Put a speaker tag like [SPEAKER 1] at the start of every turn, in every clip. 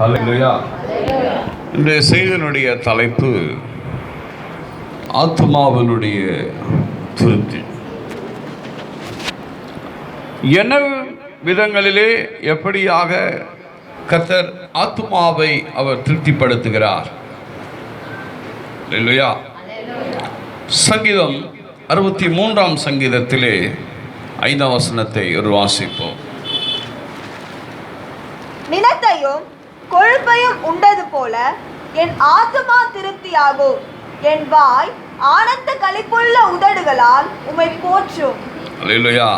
[SPEAKER 1] ஹல்லேலூயா. இந்த செய்தியினுடைய தலைப்பு ஆத்மாவினுடைய திருப்தி. என்ன விதங்களிலே எப்படியாக கர்த்தர் ஆத்மாவை அவர் திருப்திப்படுத்துகிறார்? ஹல்லேலூயா. சங்கீதம் 63ஆம் சங்கீதத்திலே 5ஆம் வசனத்தை ஒரு வாசிப்போம்.
[SPEAKER 2] நிலத்தையும் கொழுப்பையும் உண்டது போல என் ஆத்துமா திருப்தியாகும். என் வாய் ஆனந்த களிப்புள்ள உதடுகளால் உம்மை போற்றும்.
[SPEAKER 1] அல்லேலூயா.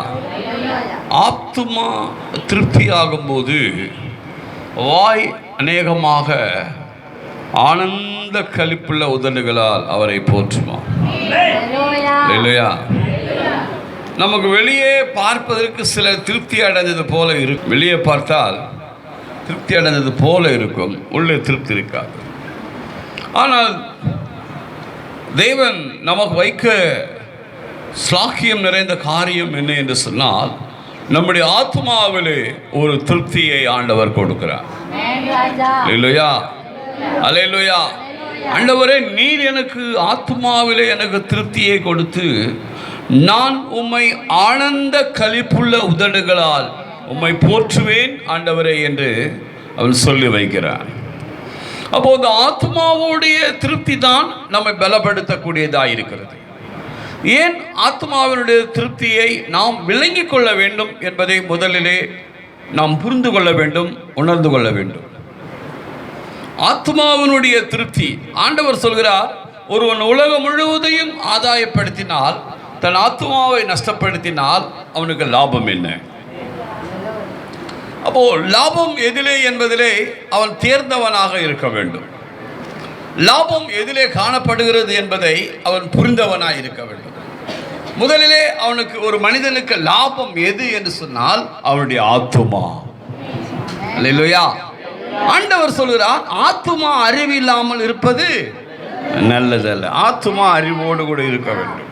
[SPEAKER 1] ஆத்துமா திருப்தியாகும் போது வாய் அநேகமாக ஆனந்த களிப்புள்ள உதடுகளால் அவரை போற்றுமா. அல்லேலூயா. நமக்கு வெளியே பார்ப்பதற்கு சில திருப்தி அடைந்தது போல இருக்கும். வெளியே பார்த்தால் திருப்தி அடைந்தது போல இருக்கும், உள்ளே திருப்தி இருக்காது. ஆனால் தேவன் நமக்கு வைக்க ஸ்லாக்கியம் நிறைந்த காரியம் என்ன என்று சொன்னால், நம்முடைய ஆத்மாவிலே ஒரு திருப்தியை ஆண்டவர் கொடுக்கிறார். அல்லேலூயா. அல்லேலூயா. ஆண்டவரே, நீர் எனக்கு ஆத்மாவிலே எனக்கு திருப்தியை கொடுத்து நான் உம்மை ஆனந்த களிப்புள்ள உதடுகளால் உம்மை போற்றுவேன் ஆண்டவரே என்று அவன் சொல்லி வைக்கிறான். அப்போது ஆத்மாவுடைய திருப்தி தான் நம்மை பலப்படுத்தக்கூடியதாக இருக்கிறது. ஏன் ஆத்மாவினுடைய திருப்தியை நாம் விளங்கிக் கொள்ள வேண்டும் என்பதை முதலிலே நாம் புரிந்து கொள்ள வேண்டும், உணர்ந்து கொள்ள வேண்டும். ஆத்மாவினுடைய திருப்தி, ஆண்டவர் சொல்கிறார், ஒருவன் உலகம் முழுவதையும் ஆதாயப்படுத்தினால் தன் ஆத்மாவை நஷ்டப்படுத்தினால் அவனுக்கு லாபம் என்ன? அப்போ லாபம் எதிலே என்பதிலே அவன் தேர்ந்தவனாக இருக்க வேண்டும். லாபம் எதிலே காணப்படுகிறது என்பதை அவன் புரிந்தவனாக இருக்க வேண்டும். முதலிலே அவனுக்கு, ஒரு மனிதனுக்கு லாபம் எது என்று சொன்னால் அவனுடைய ஆத்துமா. அல்லேலூயா. ஆண்டவர் சொல்கிறார், ஆத்துமா அறிவில்லாமல் இருப்பது நல்லதல்ல. ஆத்துமா அறிவோடு கூட இருக்க வேண்டும்.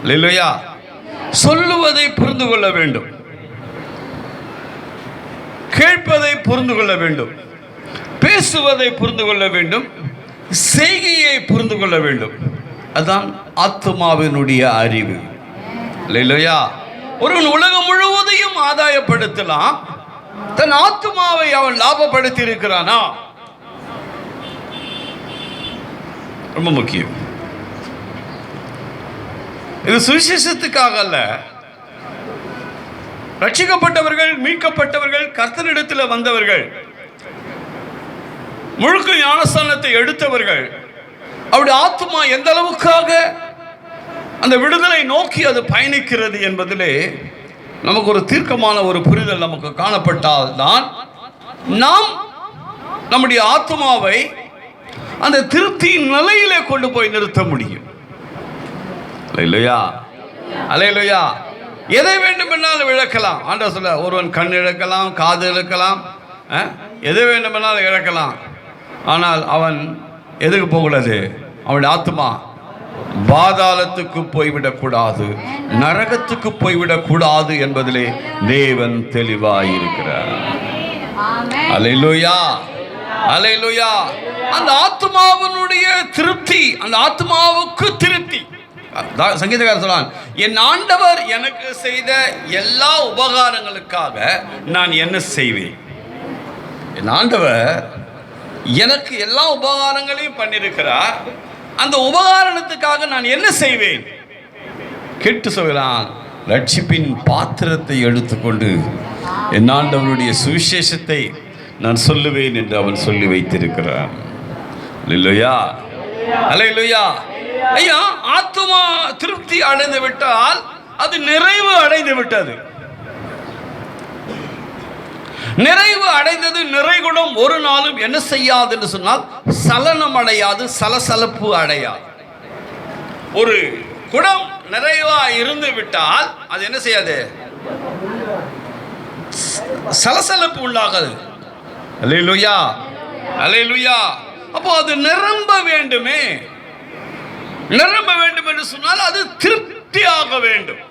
[SPEAKER 1] அல்லேலூயா. சொல்லுவதை புரிந்து கொள்ள வேண்டும், கேட்பதை புரிந்து கொள்ள வேண்டும், பேசுவதை புரிந்து கொள்ள வேண்டும், செய்கையை புரிந்து கொள்ள வேண்டும். அதுதான் ஆத்மாவினுடைய அறிவு. அல்லேலூயா. ஒருவன் உலகம் முழுவதையும் ஆதாயப்படுத்தலாம், தன் ஆத்மாவை அவன் லாபப்படுத்தி இருக்கிறானா? ரொம்ப முக்கியம். இது சுவிசேஷத்துக்காக அல்ல. ரட்சிக்கப்பட்டவர்கள், மீட்கப்பட்டவர்கள், கர்த்தரிடத்தில் வந்தவர்கள், முழுக்க ஞானஸ்தானத்தை எடுத்தவர்கள், அவருடைய ஆத்மா எந்த அளவுக்காக அந்த விடுதலை நோக்கி அது பயணிக்கிறது என்பதிலே நமக்கு ஒரு தீர்க்கமான ஒரு புரிதல் நமக்கு காணப்பட்டால் தான் நாம் நம்முடைய ஆத்மாவை அந்த திருப்தியின் நிலையிலே கொண்டு போய் நிறுத்த முடியும். அல்லேலூயா. அல்லேலூயா. எதை வேண்டும் என்றாலும் இழக்கலாம். ஆண்டவர் சொல்ல, ஒருவன் கண் இழக்கலாம், காது இழக்கலாம், எதை வேண்டும் என்றாலும் இழக்கலாம். ஆனால் அவன் எதுக்கு போகக்கூடாது? அவனுடைய ஆத்மா பாதாளத்துக்கு போய்விடக்கூடாது, நரகத்துக்கு போய்விடக்கூடாது என்பதிலே தேவன் தெளிவாயிருக்கிறார். அல்லேலூயா. அல்லேலூயா. அந்த ஆத்மாவினுடைய திருப்தி, அந்த ஆத்மாவுக்கு திருப்தி. சங்கீதக்காரர் சொல்றான், என் ஆண்டவர் எனக்கு செய்த எல்லா உபகாரங்களுக்காக நான் என்ன செய்வேன்? என் ஆண்டவர் எனக்கு எல்லா உபகாரங்களையும் பண்ணியிருக்கிறார், அந்த உபகாரணத்துக்காக நான் என்ன செய்வேன்? கேட்டு சொல்கிறான், ரட்சிப்பின் பாத்திரத்தை எடுத்துக்கொண்டு என் ஆண்டவருடைய சுவிசேஷத்தை நான் சொல்லுவேன் என்று அவன் சொல்லி வைத்திருக்கிறான். அல்லேலூயா. அல்லேலூயா. ஐயா, ஆத்துமா திருப்தி அடைந்து விட்டால் அது நிறைவு அடைந்து விட்டது. நிறைவு அடைந்தது. நிறைகுடம் ஒரு நாளும் என்ன செய்யாது என்று சொன்னால் சலனம் அடையாது, சலசலப்பு அடையாது. ஒரு குடம் நிறைவா இருந்து விட்டால் அது என்ன செய்யாது? சலசலப்பு உண்டாகாது. அல்லேலூயா. அல்லேலூயா. அப்போ அது நிரம்ப வேண்டுமே. நிரம்ப வேண்டும் என்று சொன்னால் அது திருப்தியாக வேண்டும்.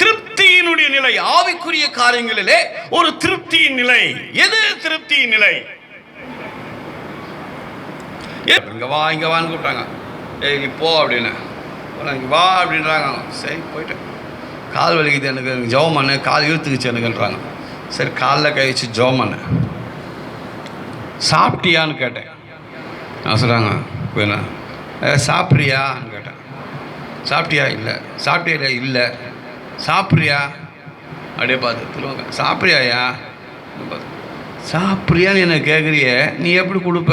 [SPEAKER 1] திருப்தி திருப்தியினுடைய நிலை, ஆவிக்குரிய காரியங்களிலே ஒரு திருப்தியின் நிலை. எது திருப்தியின் நிலை? இங்க வா இங்க வான்னு கூப்பிட்டாங்க. நீ போ அப்படின்னு இங்கே வா அப்படின்றாங்க. சரி போயிட்டேன். கால் வலிக்குது எனக்கு ஜெபம் பண்ணு, கால் இழுத்துக்குச்சு எனக்குன்றாங்க. சரி காலில் கை வச்சு ஜெபம் பண்ணு. சாப்பிட்டியான்னு கேட்டேன். நான் சொல்கிறாங்க என்ன சாப்பிட்றியான்னு கேட்டேன். சாப்பிட்டியா? இல்லை. சாப்பிட்டியா? இல்லை. சாப்பிட்றியா? அப்படியே பார்த்து சொல்லுவாங்க. சாப்பிட்றியாயா? சாப்பிட்றியான்னு என்ன கேட்குறிய, நீ எப்படி கொடுப்ப?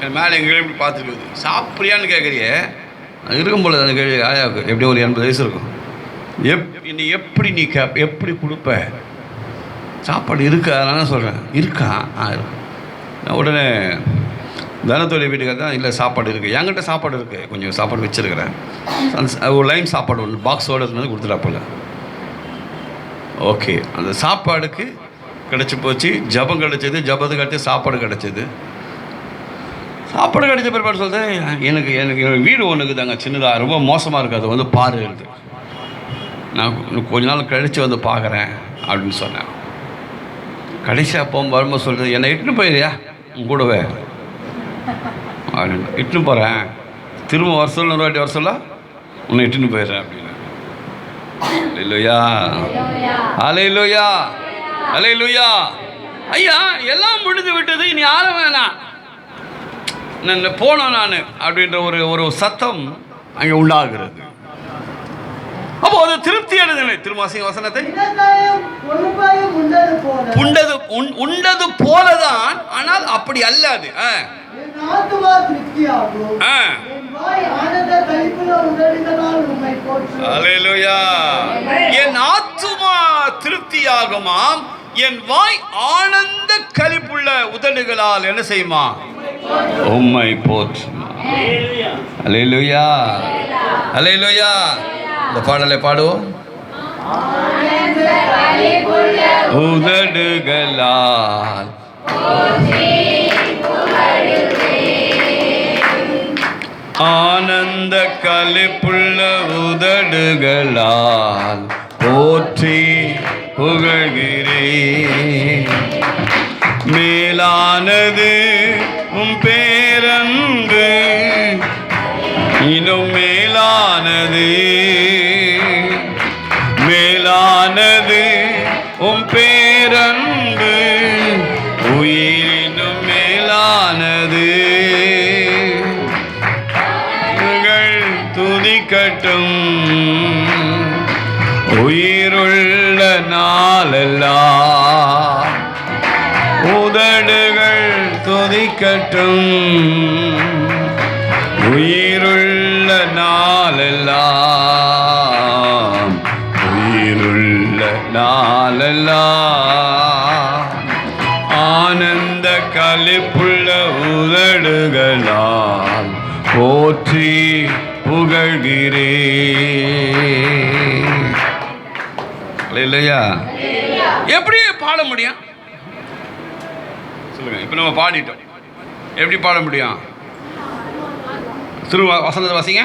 [SPEAKER 1] என் மேலே எங்கள் எப்படி பார்த்துருக்குது. சாப்பிட்றியான்னு கேட்குறிய இருக்கும் பொழுது அந்த கேள்வி ஆயாவுக்கு எப்படி ஒரு 80 வயசு இருக்கும். நீ எப்படி எப்படி கொடுப்ப? சாப்பாடு இருக்கா? நான் சொல்கிறேன் இருக்கா. நான் உடனே தனத்தோடைய வீட்டுக்கு தான் இல்லை சாப்பாடு இருக்குது, என்கிட்ட சாப்பாடு இருக்குது, கொஞ்சம் சாப்பாடு வச்சுருக்கிறேன், ஒரு லைன் சாப்பாடு ஒன்று பாக்ஸோடு வந்து கொடுத்துட்டா போல. ஓகே, அந்த சாப்பாடுக்கு கிடச்சி போச்சு. ஜபம் கிடச்சிது, ஜபத்துக்கு அடுத்து சாப்பாடு கிடச்சிது. சாப்பாடு கிடச்ச பிற்பாடு சொல்லுது, எனக்கு வீடு ஒன்றுக்கு தாங்க சின்னதாக, ரொம்ப மோசமாக இருக்குது, அது வந்து பாரு. நான் கொஞ்ச நாள் கழித்து வந்து பார்க்குறேன் அப்படின்னு சொன்னேன். கடைசியாக போகும்போது வரும்போது சொல்கிறது, என்னை இட்டுன்னு போயிடுறியா உன் கூடவே அப்படின்னு. இட்டுன்னு போகிறேன், திரும்ப வருஷம் ஒரு வாட்டி வருஷம்ல உன்னை இட்டுன்னு போயிடுறேன் அப்படின்னு. அல்லேலூயா, அல்லேலூயா, அல்லேலூயா. ஐயா எல்லாம் முடிந்து விட்டது, இனி யாரும் வேணாம், நான் போனோம் நான் அப்படின்ற ஒரு சத்தம் அங்கே உண்டாகிறது. அப்போ அது திருப்தி அடைதலை. திருமாசிங்க வசனத்தை உண்டது போலதான், ஆனால் அப்படி அல்லாது. அல்லேலூயா. என் ஆத்துமா திருப்தியாகுமாம், என் வாய் ஆனந்த களிப்புள்ள உதடுகளால் என்ன செய்யுமா? உம்மை போற்றுமா. அல்லேலூயா, அல்லேலூயா. இந்த பாடலை பாடுவோம். உதடுகளால் ஆனந்த களிப்புள்ள உதடுகளால் போற்றி புகழ்கிறேன். மேலானது உம் பேரன்பு, இன்னும் மேலானது, மேலானது உம் பேரன்பு, உயிரினும் மேலானது. துதிக்கட்டும் உயிருள்ள நாளெல்லாம், உதடுகள் துதிக்கட்டும் உயிருள்ள நாளெல்லாம், உயிருள்ள நாளெல்லாம். ஆனந்த களிப்புள்ள உதடுகளால் போற்றி புகழ்கிறேன். இல்லையா? எப்படி பாட முடியும் சொல்லுங்க. இப்ப நம்ம பாடிட்டோம், எப்படி பாட முடியும்? வசனத்தை வாசிங்க.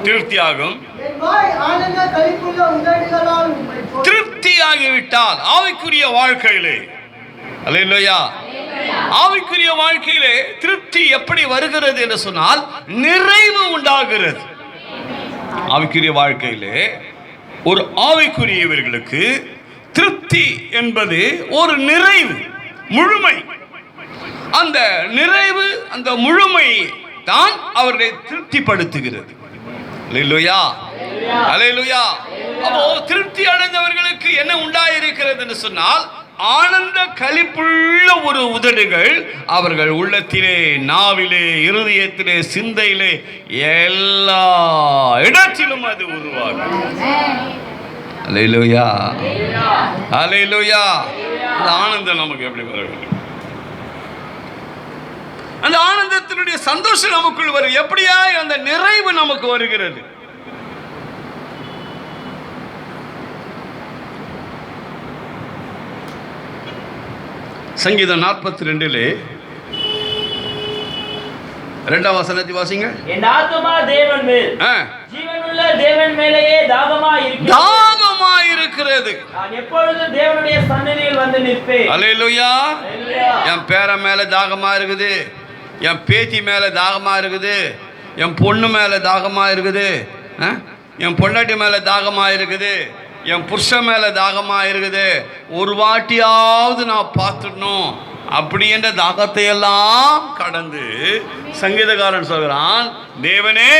[SPEAKER 1] திருப்தியாகும். திருப்தியாகிவிட்டால் ஆவிக்குரிய வாழ்க்கையிலே, அல்லேலூயா, ஆவிக்குரிய வாழ்க்கையிலே திருப்தி எப்படி வருகிறது என்று சொன்னால் நிறைவு உண்டாகிறது. ஆவிக்குரிய வாழ்க்கையிலே ஒரு ஆவிக்குரியவர்களுக்கு திருப்தி என்பது ஒரு நிறைவு, முழுமை. அந்த நிறைவு, அந்த முழுமை தான் அவர்களை திருப்திப்படுத்துகிறது. அல்லேலூயா, அல்லேலூயா. அப்போ திருப்தி அடைந்தவர்களுக்கு என்ன உண்டாயிருக்கிறது என்று சொன்னால் ஆனந்த களிப்புள்ள ஒரு உதடுகள் அவர்கள் உள்ளத்திலே, நாவிலே, இருதயத்திலே, சிந்தையிலே, எல்லா இடத்திலும் அது உருவாகும். அல்லேலூயா, அல்லேலூயா. அந்த ஆனந்தம் நமக்கு எப்படி வர வேண்டும்? அந்த ஆனந்தத்தினுடைய சந்தோஷம் நமக்குள் வரும். எப்படியா அந்த நிறைவு நமக்கு வருகிறது? சங்கீதம் 42 2ஆம் வசனத்தை வாசிங்க.
[SPEAKER 3] என் ஆத்துமா தேவன் மேல் ஜீவனுள்ள எப்பொழுதும் தேவன் மேலேயே தாகமாய்
[SPEAKER 1] இருக்கிறது.
[SPEAKER 3] நான் எப்பொழுதும் தேவனுடைய சந்நிதியில் வந்து நிற்பேன்.
[SPEAKER 1] அல்லேலூயா. என் பேரன் மேல தாகமா இருக்குது, என் பேத்தி மேல தாகமா இருக்குது, என் பொண்ணு மேல தாகமா இருக்குது, என் பொண்டாட்டி மேல தாகமா இருக்குது, என் புருஷன் மேல தாகமா இருக்குது. ஒரு வாட்டியாவது நான் பார்த்துடணும் அப்படி என்ற தாகத்தை எல்லாம் கடந்து சங்கீதக்காரன் சொல்கிறான், தேவனே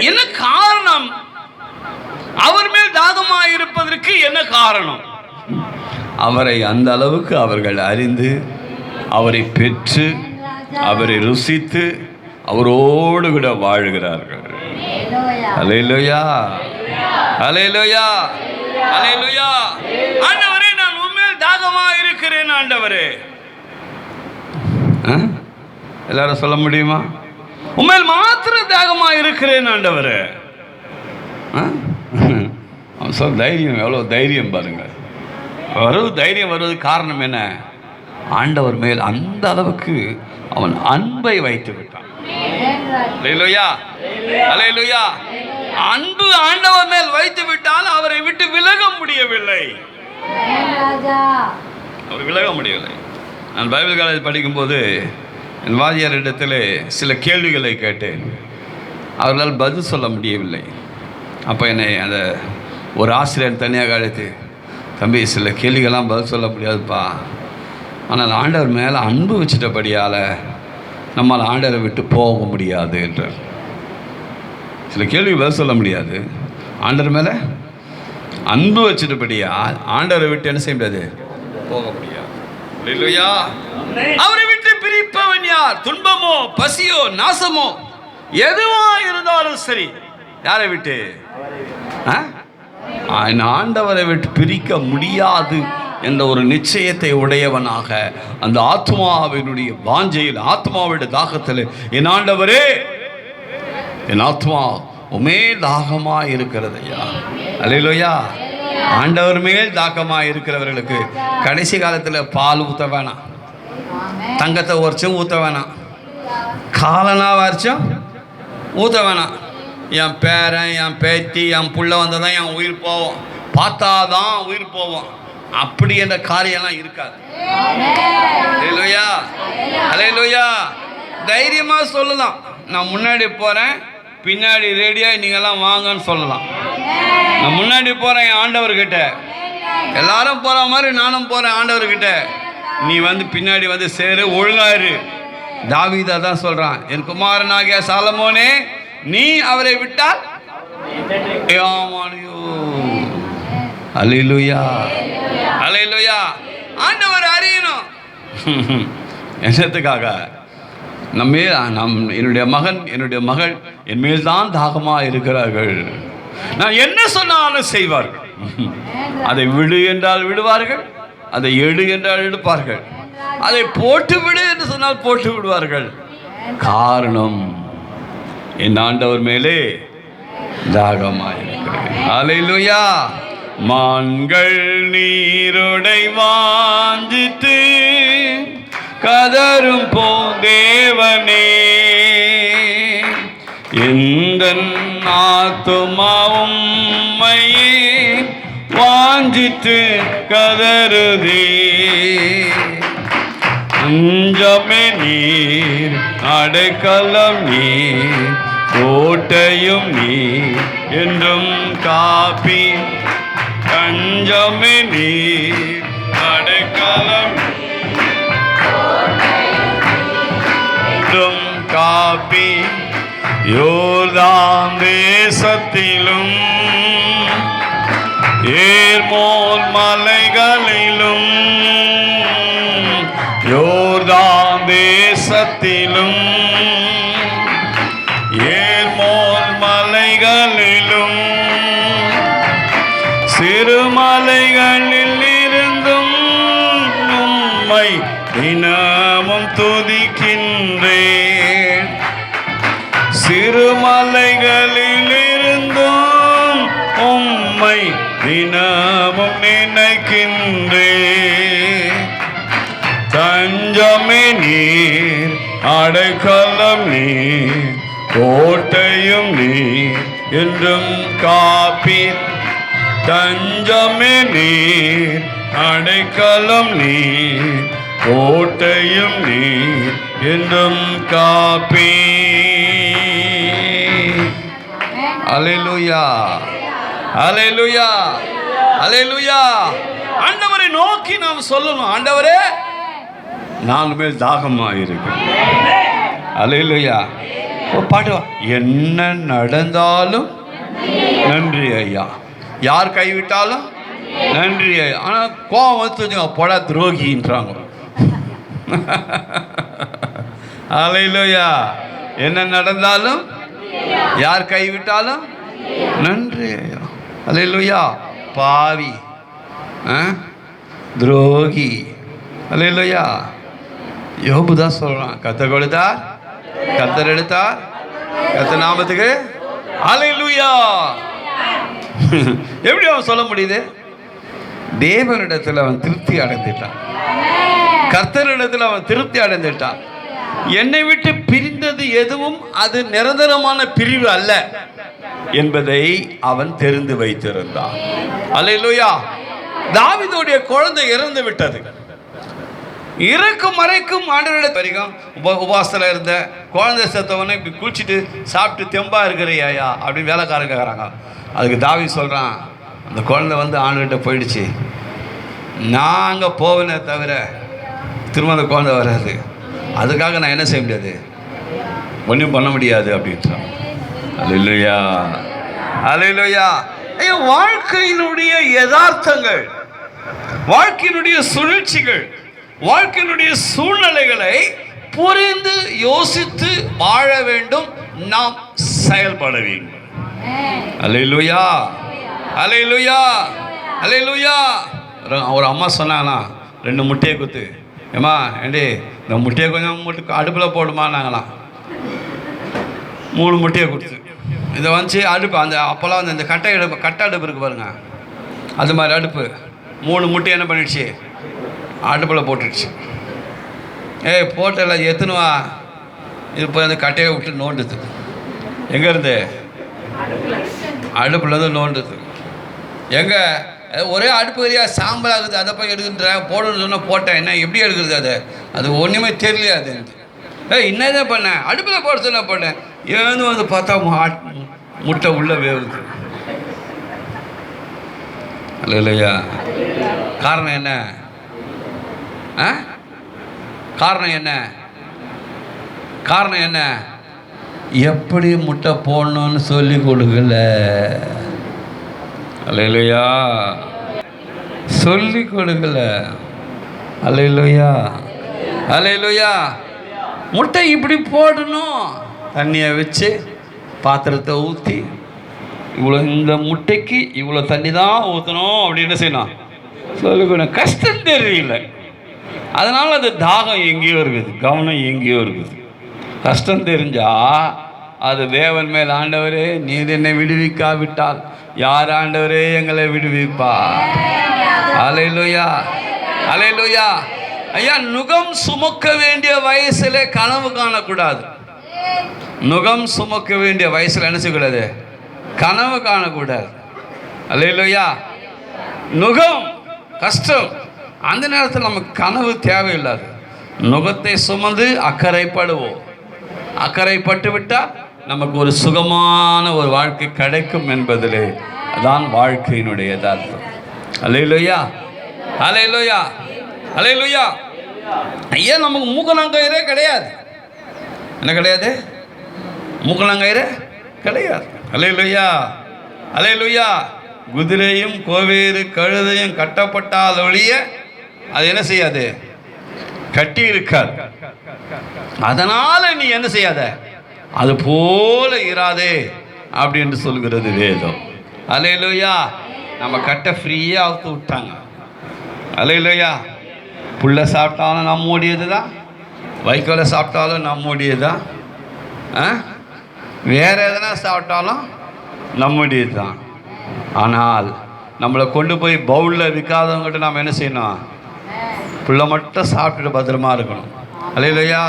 [SPEAKER 1] என்ன காரணம்? அவர் மேல் தாகமா இருப்பதற்கு என்ன காரணம்? அவரை அந்த அளவுக்கு அவர்கள் அறிந்து, அவரை பெற்று, அவரை ருசித்து, அவரோடு கூட வாழ்கிறார்கள். அல்லேலூயா, அல்லேலூயா, அல்லேலூயா. ஆண்டவரே, நான் உண்மையில் தாகமா இருக்கிறேன் ஆண்டவரே. எல்லாரும் சொல்ல முடியுமா? உண்மையில் மாத்திர தாகமா இருக்கிறேன் ஆண்டவரே. அவன் சொல்ல தைரியம், எவ்வளோ தைரியம் பாருங்க. தைரியம் வருவது காரணம் என்ன? ஆண்டவர் மேல் அந்த அளவுக்கு அவன் அன்பை வைத்து விட்டான். அல்லேலூயா, அல்லேலூயா. அன்பு ஆண்டவர் மேல் வைத்து விட்டால் அவரை விட்டு விலக முடியவில்லை. அவர் விலக முடியவில்லை. நான் பைபிள் காலேஜ் படிக்கும்போது என் வாத்தியாரிடத்தில் சில கேள்விகளை கேட்டேன். அவர்களால் பதில் சொல்ல முடியவில்லை. அப்போ என்னை அந்த ஒரு ஆசிரியர் தனியாக அழைத்து, தம்பி சில கேள்விகள்லாம் பதில் சொல்ல முடியாதுப்பா, ஆனால் ஆண்டவர் மேலே அன்பு வச்சிட்டபடியால் நம்மால் ஆண்டவரை விட்டு போக முடியாது என்றார். சில கேள்வி பதில் சொல்ல முடியாது, ஆண்டவர் மேலே அன்பு வச்சிட்டபடியால் ஆண்டவரை விட்டு என்ன செய்ய முடியாது, போக முடியாது. அல்லேலூயா. அவரை விட்டு பிரிப்பவன் யார்? துன்பமோ பசியோ நாசமோ எதுவா இருந்தாலும் சரி, யாரை விட்டு? ஆண்டவரை விட்டு பிரிக்க முடியாது என்ற ஒரு நிச்சயத்தை உடையவனாக அந்த ஆத்மாவினுடைய வாஞ்சையில், ஆத்மாவுடைய தாகத்தில், என் ஆண்டவரே, என் ஆத்மா உமே தாகமா இருக்கிறது ஐயா. அல்லேலூயா. ஆண்டவர் மேல் தாகமாக இருக்கிறவர்களுக்கு கடைசி காலத்தில் பால் ஊற்ற வேணாம், தங்கத்தை உரைச்சும் ஊற்ற வேணாம், காலனா வரைச்சும் ஊற்ற வேணாம். என் பேரன், என் பேத்தி, என் புள்ள வந்தால் தான் என் உயிர் போவோம், பார்த்தாதான் உயிர் போவோம், அப்படி என்ற காரியம்லாம் இருக்காது. அல்லேலூயா, அல்லேலூயா. தைரியமாக சொல்லலாம், நான் முன்னாடி போகிறேன், பின்னாடி ரெடியாக நீங்கள்லாம் வாங்கன்னு சொல்லலாம். நான் முன்னாடி போகிறேன் என் ஆண்டவர்கிட்ட, எல்லாரும் போகிற மாதிரி நானும் போகிறேன் ஆண்டவர்கிட்ட, நீ வந்து பின்னாடி வந்து சேரு, ஒழுங்காரு. தாவீதா தான் சொல்கிறான், என் குமாரனாகிய சாலமோனே, நீ அவரை விட்டால் அல்லேலூயா, அல்லேலூயா. ஆண்டவர் அறியணும். என்னத்துக்காக? என்னுடைய மகன், என்னுடைய மகள் என் மேல் தான் தாகமாக இருக்கிறார்கள். நான் என்ன சொன்னாலும் செய்வார்கள். அதை விடு என்றால் விடுவார்கள், அதை எடு என்றால் எடுப்பார்கள், அதை போட்டு விடு என்று சொன்னால் போட்டு விடுவார்கள். காரணம், என் ஆண்டவர் மேலே தாகமாக இருக்கிறேன். அல்லேலூயா. மான்கள் நீருடை வாஞ்சித்து கதரும் போதேவனே, எந்தன் ஆத்துமாவும் உம்மையே வாஞ்சித்து கதறுதே. அஞ்சமே நீர், அடைக்கலம் நீர், கோட்டையும் நீர் என்றும் காப்பி. அஞ்சமே நீர், அடைக்கலம் காப்பி. யோர்தான் தேசத்திலும் ஏர்மோன் மலைகளிலும், யோர்தான் தேசத்திலும் ஏர்மோன் மலைகளிலும், சிறுமலைகளில் இருந்தும் உம்மை தினமும் துதிக்கின்றேன். சிறுமலைகளில் இருந்தும் உம்மை தினமும் நினைக்கின்றேன். தஞ்சமே நீர், அடைக்கலம் நீர், கோட்டையும் நீர், என்றும் காப்பீர். தஞ்சமே நீர், அடைக்கலம் நீர், கோட்டையும் நீர், என்றும் காப்பீர். அல்லேலூயா, அல்லேலூயா, அல்லேலூயா. ஆண்டவரை நோக்கி நாம் சொல்லணும், ஆண்டவரே நான் மேல் தாகமாக இருக்கிறேன். அல்லேலூயா. பாட்டு, என்ன நடந்தாலும் நன்றி ஐயா, யார் கைவிட்டாலும் நன்றி ஐயா. ஆனால் கோவம் வந்து போடா துரோகின்றாங்க. அல்லேலூயா. என்ன நடந்தாலும் யார் கைவிட்டாலும் நன்றி ஐயா. அல்லேலூயா. பாவி, துரோகி. அல்லேலூயா. யோபு தான் சொல்றான், கர்த்தர் கொடுத்தார், கர்த்தர் எடுத்தார், கர்த்தர் நாமத்துக்கு அல்லேலூயா. எப்படி அவன் சொல்ல முடியுது? தேவனிடத்தில் அவன் திருப்தி அடைந்துட்டான், கர்த்தரிடத்தில் அவன் திருப்தி அடைந்துட்டான். என்னை விட்டு பிரிந்தது எதுவும் அது நிரந்தரமான பிரிவு அல்ல என்பதை அவன் தெரிந்து வைத்திருந்தான். அல்லேலூயா. தாவீதுடைய குழந்தை இறந்து விட்டது. இறக்கும் வரைக்கும் ஆண்டவரிடம் வரைக்கும் உபாசத்தில் இருந்த குழந்தை செத்தவனை இப்படி குளிச்சுட்டு சாப்பிட்டு தெம்பா இருக்கிறையா அப்படின்னு வேலைக்காரங்க கேட்குறாங்க. அதுக்கு தாவீது சொல்கிறான், அந்த குழந்தை வந்து ஆண்டவர்கிட்ட போயிடுச்சு, நாங்கள் போவேனே தவிர திரும்ப அந்த குழந்தை வராது, அதுக்காக நான் என்ன செய்ய முடியாது, ஒன்றும் பண்ண முடியாது அப்படின்றான். அல்லேலூயா, அல்லேலூயா. ஐயோ, வாழ்க்கையினுடைய யதார்த்தங்கள், வாழ்க்கையினுடைய சுழற்சிகள், வாழ்க்கையினுடைய சூழ்நிலைகளை புரிந்து யோசித்து வாழ வேண்டும், நாம் செயல்பட வேண்டும். அல்லேலூயா, அல்லேலூயா, அல்லேலூயா. ஒரு அம்மா சொன்னாங்கன்னா, 2 முட்டையை குத்து, ஏம்மா ஏண்டி இந்த முட்டையை கொஞ்சம் அடுப்பில் போடுமா நாங்களாம். 3 முட்டையை கொடுத்து இதை வந்துச்சு அடுப்பு, அந்த அப்போல்லாம் வந்து இந்த கட்டை அடுப்பு இருக்குது பாருங்க, அது மாதிரி அடுப்பு 3 முட்டை என்ன பண்ணிடுச்சு, அடுப்பில் போட்டுடுச்சு. போட்டல எத்தனுவா, இது போய் அந்த கட்டையை விட்டு நோண்டுது. எங்கேருந்து? அடுப்புலேருந்து நோண்டுது. எங்கே ஒரே அடுப்பு வரியா சாம்பல் ஆகுது, அதை போய் எடுக்கின்ற போடணும்னு சொன்னால் போட்டேன், என்ன எப்படி எடுக்கிறது, அது ஒன்றுமே தெரியலையா அது. என்னதான் பண்ணேன், அடுப்பில் போட சொன்ன போட்டேன், ஏன்னு வந்து பார்த்தா முட்டை உள்ளே வேவுது. இல்லையா? காரணம் என்ன? காரணம் என்ன? காரணம் என்ன? எப்படி முட்டை போடணும்னு சொல்லி கொடுக்கல. அல்லேலூயா. சொல்லி கொடுக்கல. அல்லேலூயா, அல்லேலூயா. முட்டை இப்படி போடணும், தண்ணியை வச்சு பாத்திரத்தை ஊற்றி இவ்வளோ, இந்த முட்டைக்கு இவ்வளோ தண்ணி தான் ஊற்றணும் அப்படின்னு செய்யணும் சொல்லிக்கணும். கஷ்டம் தெரியல, அதனால் அது தாகம் எங்கேயோ இருக்குது, கவனம் எங்கேயோ இருக்குது. கஷ்டம் தெரிஞ்சால் அது தேவன் மேல், ஆண்டவரே நீர் என்னை விடுவிக்காவிட்டால் யார் ஆண்டவரே எங்களை விடுவிப்பா. அல்லேலூயா, அல்லேலூயா. ஐயா, நுகம் சுமக்க வேண்டிய வயசில் கனவு காணக்கூடாது. நுகம் சுமக்க வேண்டிய வயசில் என்ன செய்யக்கூடாது, கனவு காணக்கூடாது. அல்லேலூயா. நுகம் கஷ்டம், அந்த நேரத்தில் நமக்கு கனவு தேவையில்லாது. நுகத்தை சுமந்து அக்கறைப்படுவோம். அக்கறைப்பட்டு விட்டால் நமக்கு ஒரு சுகமான ஒரு வாழ்க்கை கிடைக்கும் என்பதிலே தான் வாழ்க்கையினுடைய யதார்த்தம். அல்லேலூயா, அல்லேலூயா, அல்லேலூயா. ஐயா, நமக்கு மூக்கணாங்கயிறே கிடையாது. என்ன கிடையாது? மூக்கணாங்கயிறே கிடையாது. அல்லேலூயா, அல்லேலூயா. குதிரையும் கோவேறு கழுதையும் கட்டப்பட்டால் ஒழிய அது என்ன செய்யாது, கட்டி இருக்காது. அதனால நீ என்ன செய்யாத, அது போல இராதே அப்படின்னு சொல்கிறது வேதம். அல்லேலூயா. நம்ம கட்டை ஃப்ரீயாக அவுத்து விட்டாங்க. அல்லேலூயா. புல்ல சாப்பிட்டாலும் நம்முடையது தான், வைக்கோலை சாப்பிட்டாலும் நம்முடையது தான், வேறு எதனா சாப்பிட்டாலும் நம்முடையது தான். ஆனால் நம்மளை கொண்டு போய் பவுலில் விற்காதவங்ககிட்ட நாம் என்ன செய்யணும், புல்லை மட்டும் சாப்பிட்டுட்டு பத்திரமா இருக்கணும். அல்லேலூயா,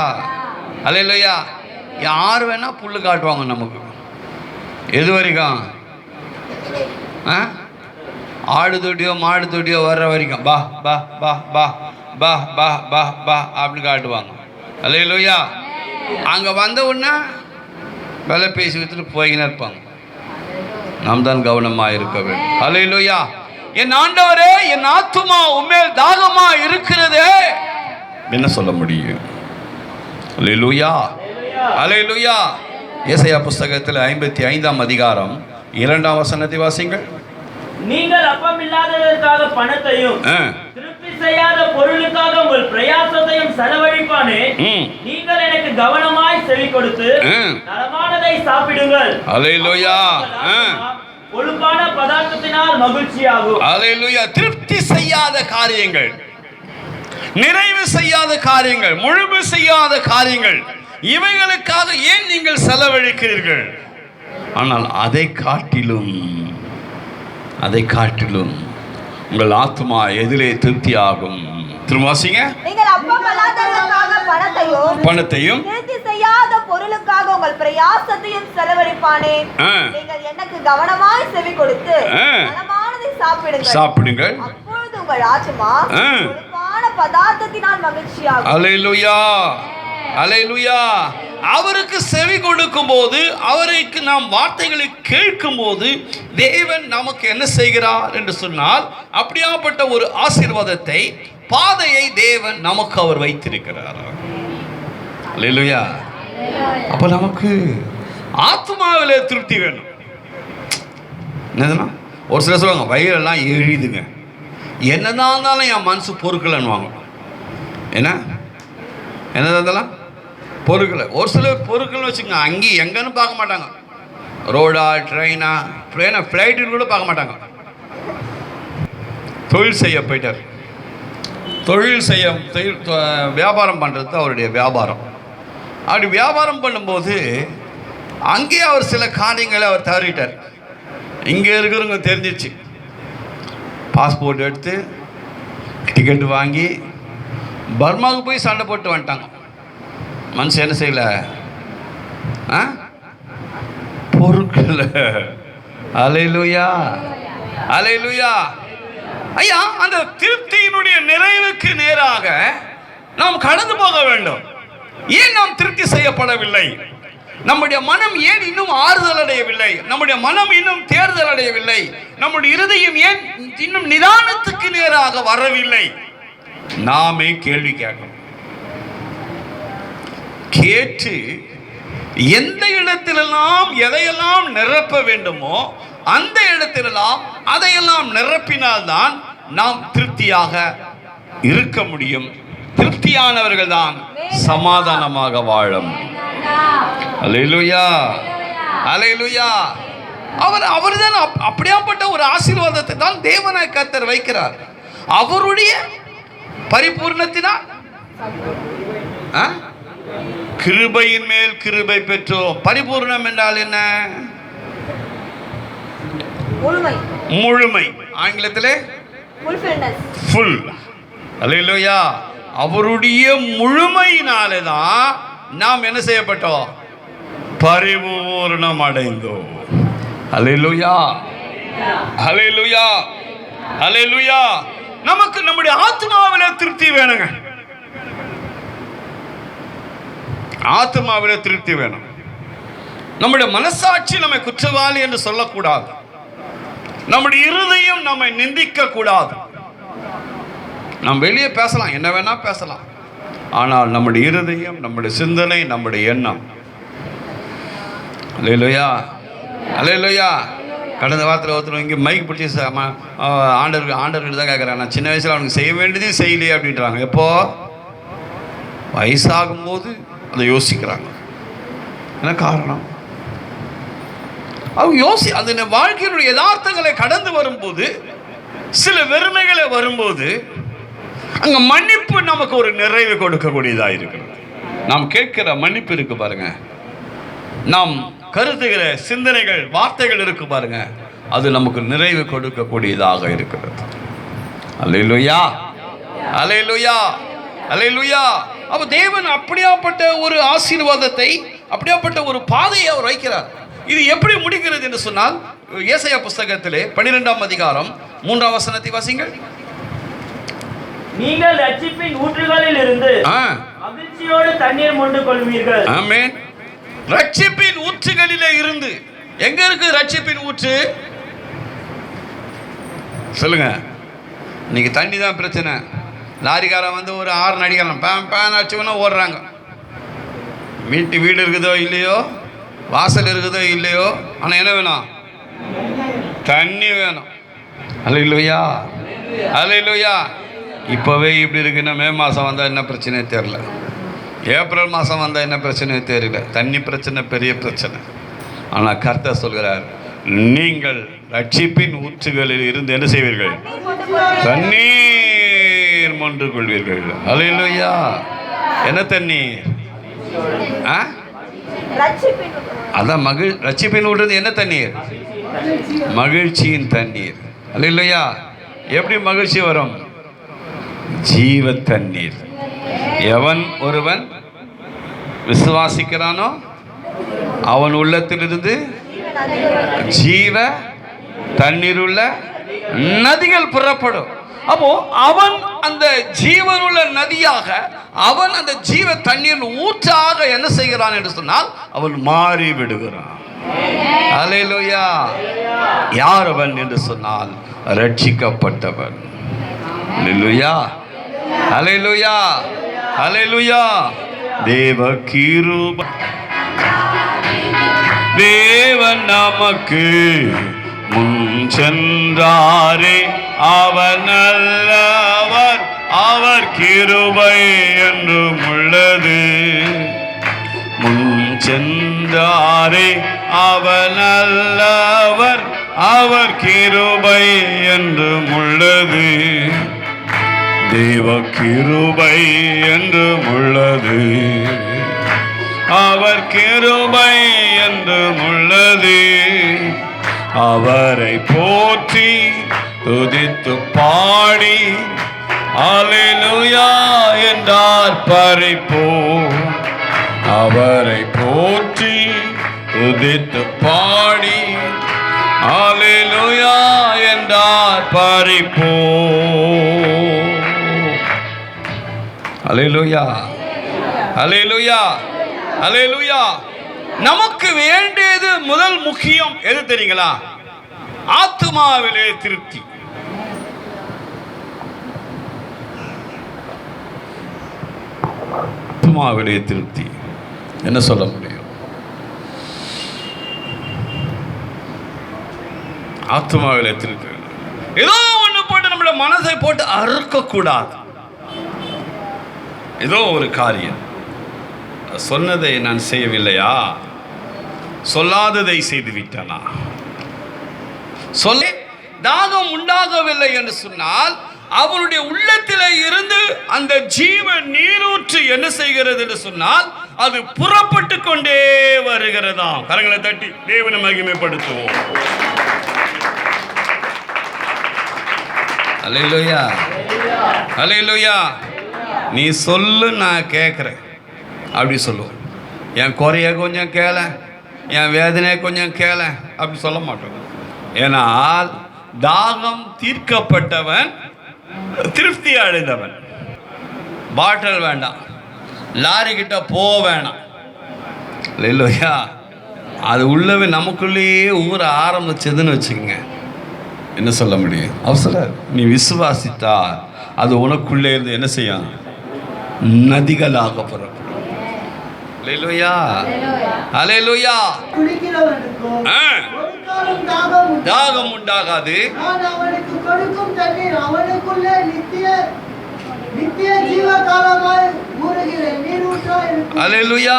[SPEAKER 1] அல்லேலூயா. யார் வேணா புல்லு காட்டுவாங்க நமக்கு. எது வரைக்கும்? ஆடு தொட்டியோ மாடு தொட்டியோ வர்ற வரைக்கும் பா பா பா பா பா பா பா பா அப்படின்னு காட்டுவாங்க. அல்லேலூயா. அங்கே வந்த உடனே விலை பேசி வித்துட்டு போய்கினே இருப்பாங்க. நாம் தான் கவனமாக இருக்க வேண்டும். அல்லேலூயா. என் ஆண்டவரே, என் ஆத்துமா உம்மேல் தாகமா இருக்கிறதே, என்ன சொல்ல முடியும்? அல்லேலூயா. அல்லேலூயா. ஏசாயா புஸ்தகத்தில் 55ஆம் அதிகாரம் 2ஆம் வசனத்தை வாசிங்கள்.
[SPEAKER 3] நீங்கள் அப்பம் இல்லாததற்காக பணத்தையும் திருப்தி செய்யாத பொருளுக்காக உங்கள் பிரயாசத்தையும் செலவழிப்பானே, நீங்கள் எனக்கு கவனமாய் செவி கொடுத்து நலமானதை சாப்பிடுங்கள்.
[SPEAKER 1] அல்லேலூயா.
[SPEAKER 3] கொழுப்பான பதார்த்தத்தினால் மகிழ்ச்சியாகும்.
[SPEAKER 1] அல்லேலூயா. திருப்தி செய்யாத காரியங்கள், நிறைவு செய்யாத காரியங்கள், முழுமை செய்யாத காரியங்கள், இவைகளுக்காக ஏன் நீங்கள் செலவழிக்கிறீர்கள்? ஆனால் அதை காட்டிலும் உங்கள் ஆத்மா எதிலே திருப்தி ஆகும்? திருமாசிங்க.
[SPEAKER 2] நீங்கள் அப்பம் இல்லாததற்காக பணத்தையும் திருப்தி செய்யாத பொருளுக்காக உங்கள் பிரயாசத்தையும் செலவழிப்பானே, நீங்கள் எனக்கு கவனமாய் செவி கொடுத்து நலமானதை சாப்பிடுங்கள். அப்பொழுது உங்கள் ஆத்துமா கொழுப்பான பதார்த்தத்தினால் மகிழ்ச்சியாகும்.
[SPEAKER 1] அல்லேலூயா. அல்லேலூயா. அவருக்கு செவி கொடுக்கும் போது, அவருக்கு நாம் வார்த்தைகளை கேட்கும் போது தேவன் நமக்கு என்ன செய்கிறார் என்று சொன்னால், அப்படியாப்பட்ட ஒரு ஆசீர்வாதத்தை, பாதையை தேவன் நமக்கு அவர் வைத்திருக்கிறார். அல்லேலூயா. அப்ப நமக்கு ஆத்மாவிலே திருப்தி வேணும். என்னதுன்னா, ஒரு சிலர் சொல்லுவாங்க வயிறெல்லாம் எழிதுங்க, என்னதான் இருந்தாலும் என் மனசு பொறுக்கலன்னு வாங்க. என்னதான் இருந்தாலும் பொருட்களை, ஒரு சில பொருட்கள்னு வச்சுக்கோங்க, அங்கேயும் எங்கன்னு பார்க்க மாட்டாங்க. ரோடா ட்ரெயினா ஃப்ளைட்டுன்னு கூட பார்க்க மாட்டாங்க. தொழில் செய்ய போயிட்டார். வியாபாரம் பண்ணுறது அவருடைய வியாபாரம். அப்படி வியாபாரம் பண்ணும்போது அங்கேயே அவர் சில காரியங்களை அவர் தவறிட்டார். இங்கே இருக்கிறவங்க தெரிஞ்சிச்சு. பாஸ்போர்ட் எடுத்து டிக்கெட் வாங்கி பர்மாவுக்கு போய் சண்டை போட்டு வந்துட்டாங்க. மனுஷன் என்ன செய்யல, பொருட்கள். அல்லேலூயா. அல்லேலூயா. ஐயா, அந்த திருப்தியினுடைய நிறைவுக்கு நேராக நாம் கடந்து போக வேண்டும். ஏன் நாம் திருப்தி செய்யப்படவில்லை? நம்முடைய மனம் ஏன் இன்னும் ஆறுதல் அடையவில்லை? நம்முடைய மனம் இன்னும் தேர்தல் அடையவில்லை? நம்முடைய இருதயம் ஏன் இன்னும் நிதானத்துக்கு நேராக வரவில்லை? நாமே கேள்வி கேட்கணும். கேட்டு எந்த இடத்திலெல்லாம் எதையெல்லாம் நிரப்ப வேண்டுமோ அந்த இடத்திலெல்லாம் அதையெல்லாம் நிரப்பினால்தான் நாம் திருப்தியாக இருக்க முடியும். திருப்தியானவர்கள் தான் சமாதானமாக வாழ முடியும். அல்லேலூயா. அல்லேலூயா. அவர்தான் அப்படியாப்பட்ட ஒரு ஆசீர்வாதத்தை தான் தேவனாய கர்த்தர் வைக்கிறார். அவருடைய பரிபூர்ணத்தினால் கிருபையின் மேல் கிருபை பெற்றோம். பரிபூர்ணம் என்றால் என்ன? முழுமை. ஆங்கிலத்திலே ஃபுல். அல்லேலூயா. அவருடைய முழுமையினாலே தான் நாம் என்ன செய்யப்பட்டோம்? பரிபூர்ணம் அடைந்தோம். அல்லேலூயா. அல்லேலூயா. அல்லேலூயா. நமக்கு நம்முடைய ஆத்மாவிலே திருப்தி வேணுங்க. ஆத்மாவிலே திருப்தி வேணும். நம்முடைய மனசாட்சி நம்மை குற்றவாளி என்று சொல்லக்கூடாது. நம்முடைய இருதயம் நம்மை நிந்திக்க கூடாது. நாம் வெளியே பேசலாம், என்ன வேணா பேசலாம், ஆனால் நம்முடைய இருதயம், நம்முடைய சிந்தனை, நம்முடைய எண்ணம். அல்லேலூயா. அல்லேலூயா. கடந்த வாரத்தில் ஒருத்தர் இங்கே மைக் பிடிச்சி ஆண்டவர்கிட்ட தான் கேட்குறேன், நான் சின்ன வயசில் அவனுக்கு செய்ய வேண்டியதையும் செய்யலையே அப்படின்றாங்க. எப்போ? வயசாகும் போது அதை யோசிக்கிறாங்க. என்ன காரணம்? அவங்க அந்த வாழ்க்கையினுடைய யதார்த்தங்களை கடந்து வரும்போது, சில வெறுமைகளை வரும்போது, அங்க மன்னிப்பு நமக்கு ஒரு நிறைவு கொடுக்கக்கூடியதாக இருக்கிறது. நாம் கேட்கிற மன்னிப்பு இருக்கு பாருங்க, நாம் கருதுகிற சிந்தனைகள், வார்த்தைகள் இருக்கு பாருங்க, அது நமக்கு நிறைவு கொடுக்கக்கூடியதாக இருக்கிறது. அல்லேலூயா. அல்லேலூயா. அல்லேலூயா. அப்போ தேவன் அப்படியாப்பட்ட ஒரு ஆசீர்வாதத்தை, அப்படியாப்பட்ட ஒரு பாதையை அவர் வைக்கிறார். இது எப்படி முடிக்கிறது என்று சொன்னால், ஏசாயா புஸ்தகத்திலே 12ஆம் அதிகாரம் 3ஆம் வசனத்தை வாசிங்கள்.
[SPEAKER 3] நீங்கள் ரட்சிப்பின் ஊற்றுகளில் இருந்து மகிழ்ச்சியோடு தண்ணீர் மொண்டு கொள்வீர்கள்.
[SPEAKER 1] ஆமென். ரட்சிப்பின் ஊற்றுகளிலே இருந்து. எங்க இருக்கு ரட்சிப்பின் ஊற்று? சொல்லுங்க. இன்னைக்கு தண்ணி தான் பிரச்சனை. லாரிக்காரன் வந்து ஒரு 6 அடிக்கலாம், பேன் அடிச்சவனா ஓடுறாங்க. வீடு இருக்குதோ இல்லையோ, வாசல் இருக்குதோ இல்லையோ, ஆனால் என்ன வேணும்? தண்ணி வேணும். அல்லேலூயா, அல்லேலூயா. இப்போவே இப்படி இருக்குன்னா மே மாதம் வந்தால் என்ன பிரச்சனையே தெரியல, ஏப்ரல் மாதம் வந்தால் என்ன பிரச்சனையே தெரியல. தண்ணி பிரச்சனை பெரிய பிரச்சனை. ஆனால் கர்த்தர் சொல்கிறார், நீங்கள் ரட்சிப்பின் ஊற்றுகளில் இருந்து என்ன செய்வீர்கள்? தண்ணீர் மொண்டு கொள்வீர்கள். அல்லேலூயா. என்ன தண்ணீர்? அதான் ரட்சிப்பின் ஊற்றுறது என்ன தண்ணீர்? மகிழ்ச்சியின் தண்ணீர். அல்லேலூயா. எப்படி மகிழ்ச்சி வரும்? ஜீவ தண்ணீர். எவன் ஒருவன் விசுவாசிக்கிறானோ அவன் உள்ளத்திலிருந்து ஜீவ தண்ணீர் உள்ள நதிகள் புறப்படும். அப்போ அவன் அந்த ஜீவனுள்ள நதியாக, அவன் அந்த ஜீவ தண்ணீர் ஊற்றாக என்ன செய்கிறான் என்று சொன்னால் அவன் மாறி விடுகிறான். அல்லேலூயா. யார் அவன் என்று சொன்னால் ரட்சிக்கப்பட்டவன். அல்லேலூயா, அல்லேலூயா, அல்லேலூயா. தேவ கிருபை, தேவன் நமக்கு முன் சென்றாரே, அவர் நல்லவர், அவர் கிருபை என்றும் உள்ளது. முன் சென்றாரே, அவர் நல்லவர், அவர் கிருபை என்றும் உள்ளது. தேவ கிருபை என்றும் உள்ளது, அவர் கிருபை என்றும் உள்ளது. அவரை போற்றி துதித்து பாடி அல்லேலூயா என்றார் பறிப்போம். அவரை போற்றி துதித்து பாடி அல்லேலூயா என்றார் பறிப்போம். அல்லேலூயா, அல்லேலூயா, அல்லேலூயா. நமக்கு வேண்டியது முதல் முக்கியம் எது தெரியுங்களா? ஆத்துமாவிலே திருப்தி. ஆத்துமாவிலே திருப்தி. என்ன சொல்ல முடியும்? ஆத்துமாவிலே திருப்தி. ஏதோ ஒன்று போட்டு நம்மளோட மனதை போட்டு அறுக்க கூடாது. ஏதோ ஒரு காரியம், சொன்னதை நான் செய்யவில்லையா, சொல்லாததை செய்து விட்டனா, சொல்ல தாகம் உண்டாகவில்லை என்று சொன்னால் அவருடைய உள்ளத்திலே இருந்து அந்த ஜீவ நீரூற்று என்ன செய்கிறது என்று சொன்னால் அது புறப்பட்டு கொண்டே வருகிறதாம். கரங்களை தட்டி தேவனை மகிமைப்படுத்துவோம். அல்லேலூயா, அல்லேலூயா. நீ சொல்லு, நான் கேட்குறேன் அப்படி சொல்லுவோம். என் குறைய கொஞ்சம் கேள, என் வேதனையை கொஞ்சம் கேள அப்படி சொல்ல மாட்டோம். ஏனால் தாகம் தீர்க்கப்பட்டவன் திருப்தி அடைந்தவன். பாட்டில் வேண்டாம், லாரி கிட்ட போக வேணாம். இல்லையா? அது உள்ளவே நமக்குள்ளேயே ஊற ஆரம்பிச்சதுன்னு வச்சுக்கோங்க, என்ன சொல்ல முடியும்? அவசரம். நீ விசுவாசித்தா அது உனக்குள்ளே இருந்து என்ன செய்யும்? நதிகளாக புறப்படும். அல்லேலூயா, அல்லேலூயா. தாகம் உண்டாகாது. அல்லேலூயா.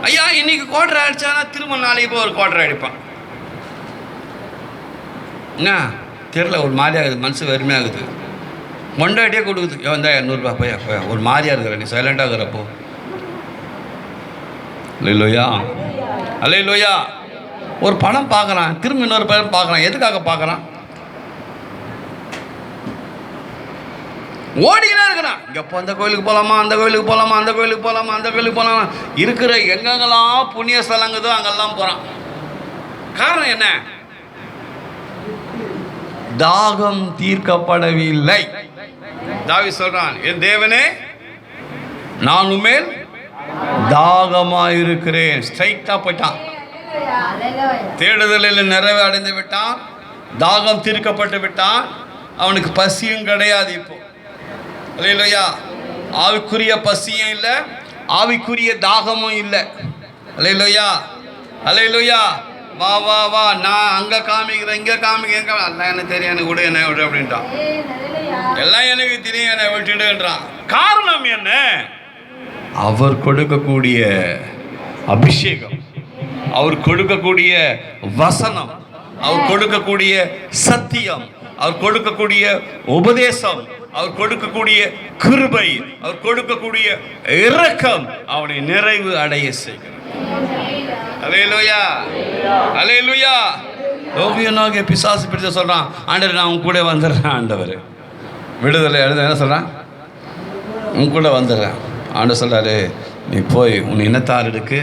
[SPEAKER 1] ஐயா இன்னைக்கு கோட்டரை அடிச்சானா திரும்ப நாளைக்கு போய் ஒரு கோட்டரை அடிப்பான். என்ன தெரியல, ஒரு மாதிரி ஆகுது, மனசு வெறுமையாகுது. மொண்டாட்டியே கொடுக்குது, வந்தா 200 ரூபா போயா ஒரு மாதிரியா இருக்கிற, நீ சைலண்டாக இருக்கிறப்போ. அல்லேலூயா, அல்லேலூயா. ஒரு படம் பார்க்குறான், திரும்ப இன்னொரு படம் பார்க்குறான். எதுக்காக பார்க்குறான்? ஓடிக்கிட்டே இருக்கிறான். இங்கே அந்த கோயிலுக்கு போகலாமா, அந்த கோயிலுக்கு போகலாமா, அந்த கோயிலுக்கு போகலாமா, அந்த கோயிலுக்கு போகலாமா, இருக்கிற எங்கெங்கெல்லாம் புண்ணிய ஸ்தலங்குதோ அங்கெல்லாம் போகிறான். காரணம் என்ன? தாகம் தீர்க்கப்படவில்லை. தாவீது சொல்றான், என் தேவனே நான் உம்மேல் தாகமாயிருக்கிறேன். ஸ்ட்ரைட்டா போயிட்டான். தேடுதலில் நிறைவு அடைந்து விட்டான். தாகம் தீர்க்கப்பட்டு விட்டான். அவனுக்கு பசியும் கிடையாது. இப்போ அல்லேலூயா. ஆவிக்குரிய பசியும் இல்லை, ஆவிக்குரிய தாகமும் இல்லை. அல்லேலூயா, அல்லேலூயா. வா வா வா, நான் அங்கே காமிக்கிறேன், இங்கே காமிக்கிறேன், எல்லாம் எனக்கு தெரியும், எனக்கு விடு, என்ன விடு அப்படின்ட்டான். எல்லாம் எனக்கு தெரியும், என்னை விட்டுடுன்றான். காரணம் என்ன? அவர் கொடுக்கக்கூடிய அபிஷேகம், அவர் கொடுக்கக்கூடிய வசனம், அவர் கொடுக்கக்கூடிய சத்தியம், அவர் கொடுக்கக்கூடிய உபதேசம், அவர் கொடுக்கக்கூடிய கிருபை, அவர் கொடுக்கக்கூடிய இரக்கம் அவனை நிறைவு அடைய செய்கிறார். அல்லேலூயா, அல்லேலூயா. ஓவியனாகிய பிசாசு பிடிச்ச சொல்றான், ஆண்டவர் நான் உன் கூட வந்துடுறேன். ஆண்டவர் விடுதலை எழுத என்ன சொல்றான்? உன் கூட வந்துடுறேன். ஆண்டவர் சொல்றாரு, நீ போய் உன் இனத்தார் இருக்கு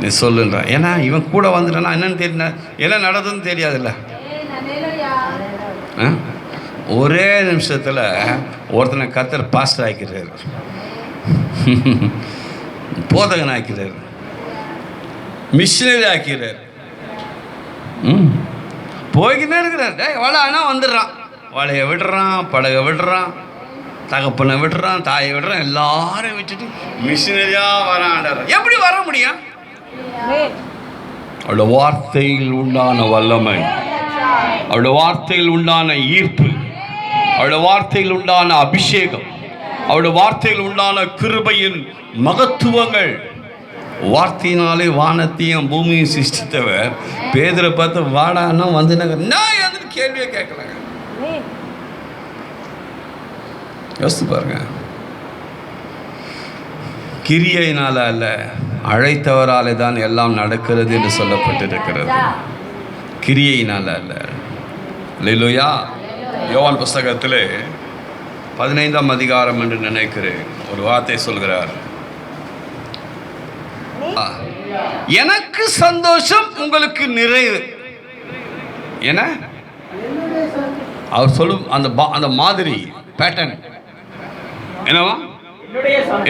[SPEAKER 1] நீ சொல்லுன்றான். ஏன்னா இவன் கூட வந்துட்டானா என்னன்னு தெரியல, என்ன நடந்ததுன்னு தெரியாதுல்ல. ஒரே நிமிஷத்தில் ஒருத்தனை கர்த்தர் பாஸ்டர் ஆக்கிறாரு, போதகன் ஆக்கிறார், மிஷினரி ஆக்கிறார். போய்கிட்டே இருக்கிறார். வாழ ஆனால் வந்துடுறான். வாழையை விடுறான், படகை விடுறான், தகப்பனை விடுறான், தாயை விடுறான், எல்லாரும் விட்டுட்டு மிஷினரியாக வரான். எப்படி வர முடியும்? அவருடைய வார்த்தையில் உண்டான வல்லமை, அவருடைய வார்த்தையில் உண்டான ஈர்ப்பு, அவருடைய வார்த்தையில் உண்டான அபிஷேகம், அவருடைய வார்த்தையில் உண்டான கிருபையின் மகத்துவங்கள். வார்த்தையினாலே வானத்தையும் பூமியும் சிருஷ்டித்தவர் பேதுரை பார்த்து வாடான்னா வந்து நான் எதுன்னு கேள்வியே கேட்கலாங்க. யோசித்து பாருங்க. கிரியையினால அல்ல, அழைத்தவராலே தான் எல்லாம் நடக்கிறது என்று சொல்லப்பட்டிருக்கிறது. கிரியையினால அல்ல. அல்லேலூயா. யோவான் புஸ்தகத்தில் 15ஆம் அதிகாரம் என்று நினைக்கிறேன் ஒரு வார்த்தை சொல்கிறார், எனக்கு சந்தோஷம் உங்களுக்கு நிறைவு. என அவர் சொல்லும் அந்த மாதிரி பேட்டர்ன் என்னவா?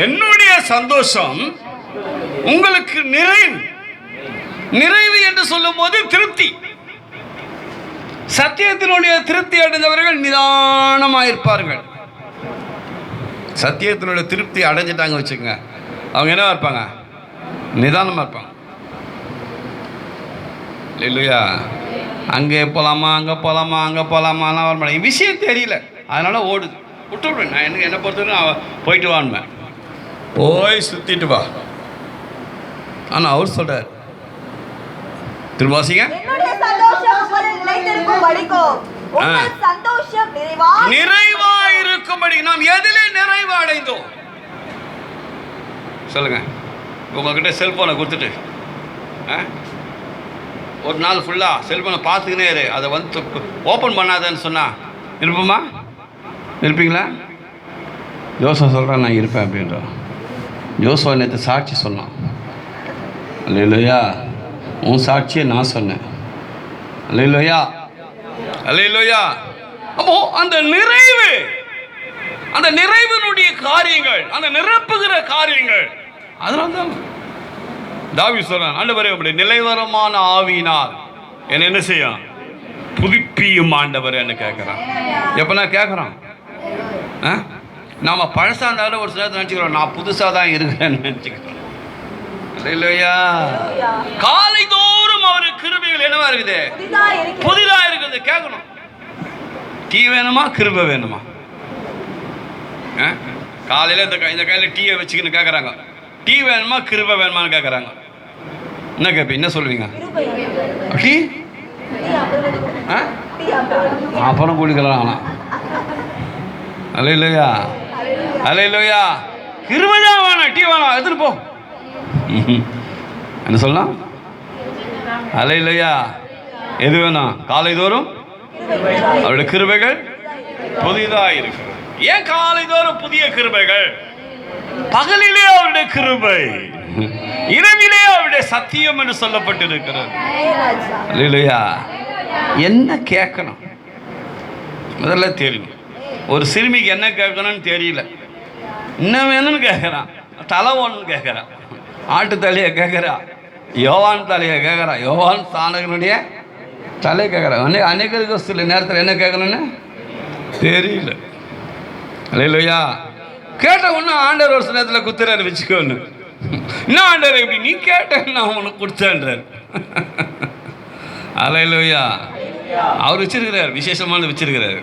[SPEAKER 1] என்னுடைய சந்தோஷம் உங்களுக்கு நிறைவு. நிறைவு என்று சொல்லும் போது திருப்தி. சத்தியத்தினுடைய திருப்தி அடைந்தவர்கள் நிதானமாயிருப்பார்கள். சத்தியத்தினுடைய திருப்தி அடைஞ்சிட்டாங்க வச்சுக்கோங்க, அவங்க என்னவா இருப்பாங்க? நிதானமாக இருப்பாங்க. இல்லையா? அங்கே போகலாமா, அங்கே போகலாமா, அங்கே போகலாமாலாம் வர மாட்டேன். விஷயம் தெரியல, அதனால் ஓடுது. விட்டு விடுவேன். நான் எனக்கு என்ன பொறுத்தவரைக்கும் போயிட்டு வான்வேன், போய் சுற்றிட்டு வா. ஆனால் அவர் சொல்கிறார், திருவாசிங்க, நிறைவாயிருக்கும்படி நாம் எதிலே நிறைவு அடைந்தோம் சொல்லுங்க. உங்கள்கிட்ட செல்ஃபோனை கொடுத்துட்டு ஒரு நாள் ஃபுல்லாக செல்ஃபோனை பார்த்துக்கினே இரு, அதை வந்து ஓப்பன் பண்ணாதன்னு சொன்னால் இருப்போமா? இருப்பீங்களா? ஜோசா சொல்கிறேன் நான் இருப்பேன் அப்படின்றோம். ஜோசா நேற்று சாட்சி சொன்னான். அல்லேலூயா. உன் சாட்சியை நான் சொன்னேன். அல்லேலூயா, அல்லேலூயா. அப்போ அந்த நிறைவு, அந்த நிறைவினுடைய காரியங்கள், அந்த நிரப்புகிற காரியங்கள், அதனால தான் தாவீது சொல்றான், ஆண்டவரே உம்முடைய நிலைவரமான ஆவியினால் என்ன என்ன செய்யும்? புதுப்பியும் ஆண்டவரே என்ன கேட்குறான். எப்போனா கேட்குறான். நாம் பழசாக இருந்தாலும் ஒரு சில நினச்சிக்கிறோம், நான் புதுசாக தான் இருக்கிறேன்னு நினச்சிக்கிறோம். இல்லையா? காலைதோறும் அவர் கிருபைகள் என்னவா இருக்குது? புதிதாக இருக்குது. கேட்கணும், டீ வேணுமா, கிருபை வேணுமா? காலையில் இந்த கையில் டீயை வச்சுக்கின்னு கேட்குறாங்க, டீ வேணுமா, கிருபை வேணுமான்னு கேட்குறாங்க. என்ன கேட்பீங்க? என்ன சொல்லுவீங்க? டீ அப்புறம் குடிக்கலாம். ஆனால் அல்லேலூயா, அல்லேலூயா. கிருபை தான் வேணாம், டீ வேணாம், எடுத்துட்டு போ. என்ன சொல்லலாம்? அல்லேலூயா. எது வேணும்? காலைதோறும் அவருடைய கிருபைகள் புதிதாக இருக்கிறது. ஏன் காலைதோறும் புதிய கிருபைகள்? பகலிலே அவருடைய கிருபை, இரவிலே அவருடைய சத்தியம் என்று சொல்லப்பட்டிருக்கிறது. அல்லேலூயா. என்ன கேட்கணும் முதல்ல தெரியும். ஒரு சிறுமிக்கு என்ன கேட்கணும்னு தெரியல, என்ன வேணும்னு கேட்குறான். தலை ஒன்று கேட்குறான், ஆட்டு தலையை கேட்குறா, யோவான் தலையை கேட்குறா, யோவான் ஸ்நானகனுடைய தலையை கேட்குறான். அநேகருக்கு சில நேரத்தில் என்ன கேட்கணும்னு தெரியல. அல்லேலூயா. கேட்ட ஒன்று ஆண்டவர் ஒரு சில நேரத்தில் குத்துறாரு வச்சுக்கோன்னு. என்ன ஆண்டவர் இப்படி நீ கேட்டேன் நான் உனக்கு கொடுத்தேன்றார். அல்லேலூயா. அவர் வச்சிருக்கிறார், விசேஷமானது வச்சிருக்கிறாரு.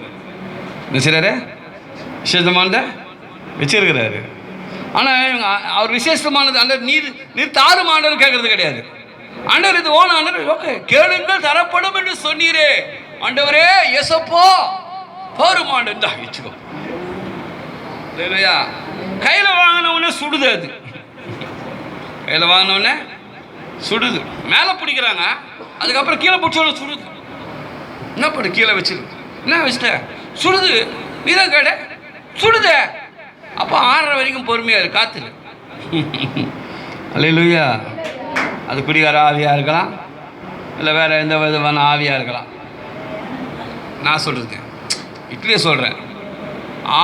[SPEAKER 1] என்ன செய்றாரு? விசேஷமானதை வச்சிருக்கிறாரு. ஆனால் அவர் விசேஷமானது அந்த நீர் தாரும் ஆண்டவர் கேட்கறது கிடையாது. ஆண்டவர் இது ஓன ஆண்டவர், ஓகே கேளுங்கள் தரப்படும் என்று சொன்னீரே ஆண்டவரே, எசப்போ போரும் ஆண்டவர் தான் வச்சுக்கோ. இல்லையா? கையில் வாங்கினவுடனே சுடுது, அது கையில் வாங்கினவுடனே சுடுது. மேலே பிடிக்கிறாங்க, அதுக்கப்புறம் கீழே பிடிச்சோட சுடுது. என்ன பண்ணு, கீழே வச்சிரு, என்ன வச்சுட்ட, சுடுது. நீ தான் கேட சுடுத. அப்போ 6:30 வரைக்கும் பொறுமையாக இரு, காத்துரு. அல்லேலூயா. அது குடிகார ஆவியாக இருக்கலாம், இல்லை வேறு எந்த விதமான ஆவியாக இருக்கலாம். நான் சொல்கிறது இட்லியை சொல்கிறேன்.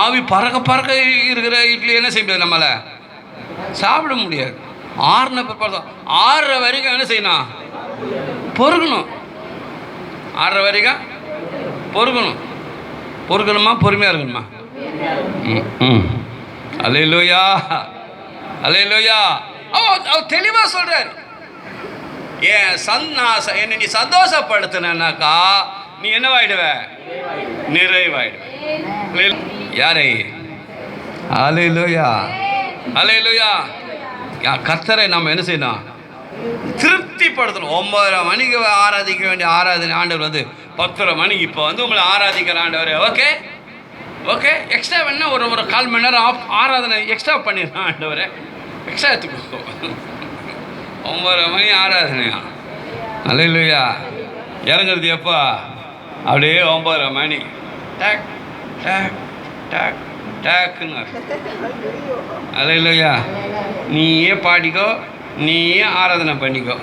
[SPEAKER 1] ஆவி பறக்க பறக்க இருக்கிற இட்லி என்ன செய்ய முடியாது, நம்மளை சாப்பிட முடியாது. 6:30 வரைக்கும் என்ன செய்யணும், பொறுக்கணும். 6:30 வரைக்கும் பொறுக்கணும். பொறுக்கணுமா, பொறுமையாக இருக்கணுமா? அல்லேலூயா, அல்லேலூயா. அவர் தெளிவாக சொல்கிறார். என்னை நீ சந்தோஷப்படுத்தினாக்கா நீ என்னவாயிடுவ, நிறைவாயிடுவ. யாரை? அல்லேலூயா, அல்லேலூயா. கர்த்தரை நம்ம என்ன செய்யணும், திருப்திப்படுத்தணும். 9:30 மணிக்கு ஆராதிக்க வேண்டிய ஆராதனை ஆண்டவர் 10:30 மணிக்கு இப்போ உங்களை ஆராதிக்கிற ஆண்டவர். ஓகே ஓகே, எக்ஸ்ட்ரா வேணா ஒரு 1/4 மணி நேரம் ஆராதனை எக்ஸ்ட்ரா பண்ணிடுறான் ஆண்டவர். எக்ஸ்ட்ரா எடுத்துக்கோ. 9:30 மணி ஆராதனையா? அல்லேலூயா. இறங்குறது எப்போ? அப்படியே 9:30 மணி டேக் டேக் டேக் டேக்குன்னு. அல்லேலூயா. நீயே பாடிக்கோ, நீயே ஆராதனை பண்ணிக்கோ,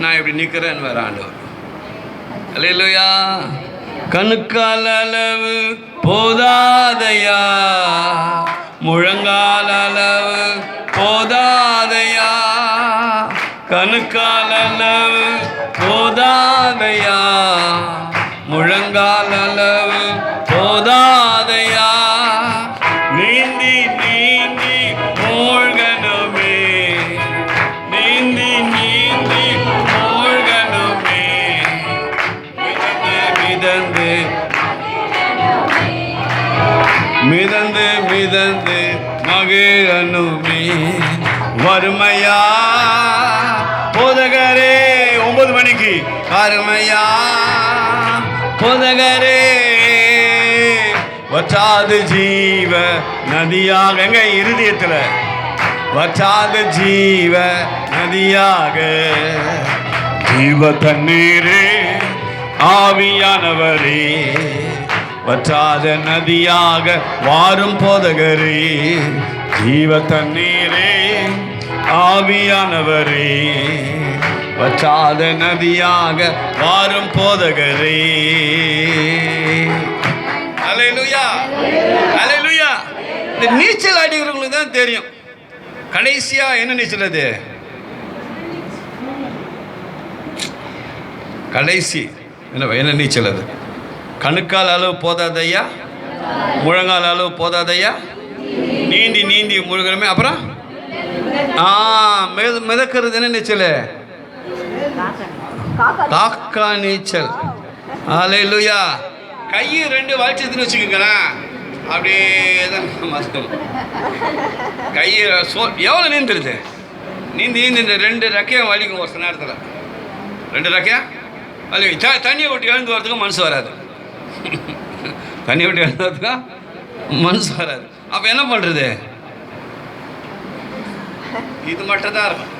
[SPEAKER 1] நான் இப்படி நிற்கிறேன்னு வேற ஆண்டவர். அல்லேலூயா. கணுக்கால் அளவு போதாதையா, முழங்கால் அளவு போதாதையா, கணுக்கால் அளவு போதாதையா, முழங்கால் அளவு போதாதையா, நீந்தி நீந்தி மூழ்கணுமே, நீந்தி நீந்தி மூழ்கணுமே, மிதந்து மிதந்து மிதந்து மகிழனுமே. வறுமையா போதகரே 9 மணிக்கு கருமையா போதகரே, வற்றாத ஜீவ நதியாக, எங்க இருதயத்தில் வற்றாத ஜீவ நதியாக, ஜீவ தண்ணீரே ஆவியானவரே, வற்றாத நதியாக வாரும் போதகரே, ஜீவ தண்ணீரே ஆவியானவரே, வற்றாத நதியாக வாரும் போதகரே. அல்லேலூயா, அல்லேலூயா. இந்த நீச்சல் அடிக்கிறவங்களுக்கு தான் தெரியும் கடைசியா என்ன நீச்சல் அது. கடைசி என்ன நீச்சல் அது? கணுக்கால் அளவு போதாதையா, முழங்கால் அளவு போதாதையா, நீந்தி நீந்தி முழுகணுமே. அப்புறம் மிதக்கிறது என்ன நீச்சல்? காக்கா நீச்சல். அல்லேலூயா. கையை 2 வளைச்சதுன்னு வச்சுக்கோங்களேன், அப்படியே தான் கையை எவ்வளோ நீந்துருது, நீந்தி நீந்தி 2 ரெக்கையும் வலிக்கும். ஒரு சில நேரத்தில் 2 ரெக்கையா வலி. தண்ணியை விட்டு எழுந்து வரதுக்கும் மனசு வராது, தண்ணி விட்டு எழுந்து வரதுக்கும் மனசு வராது. அப்போ என்ன பண்ணுறது? இது மட்டும் தான் இருக்கும்.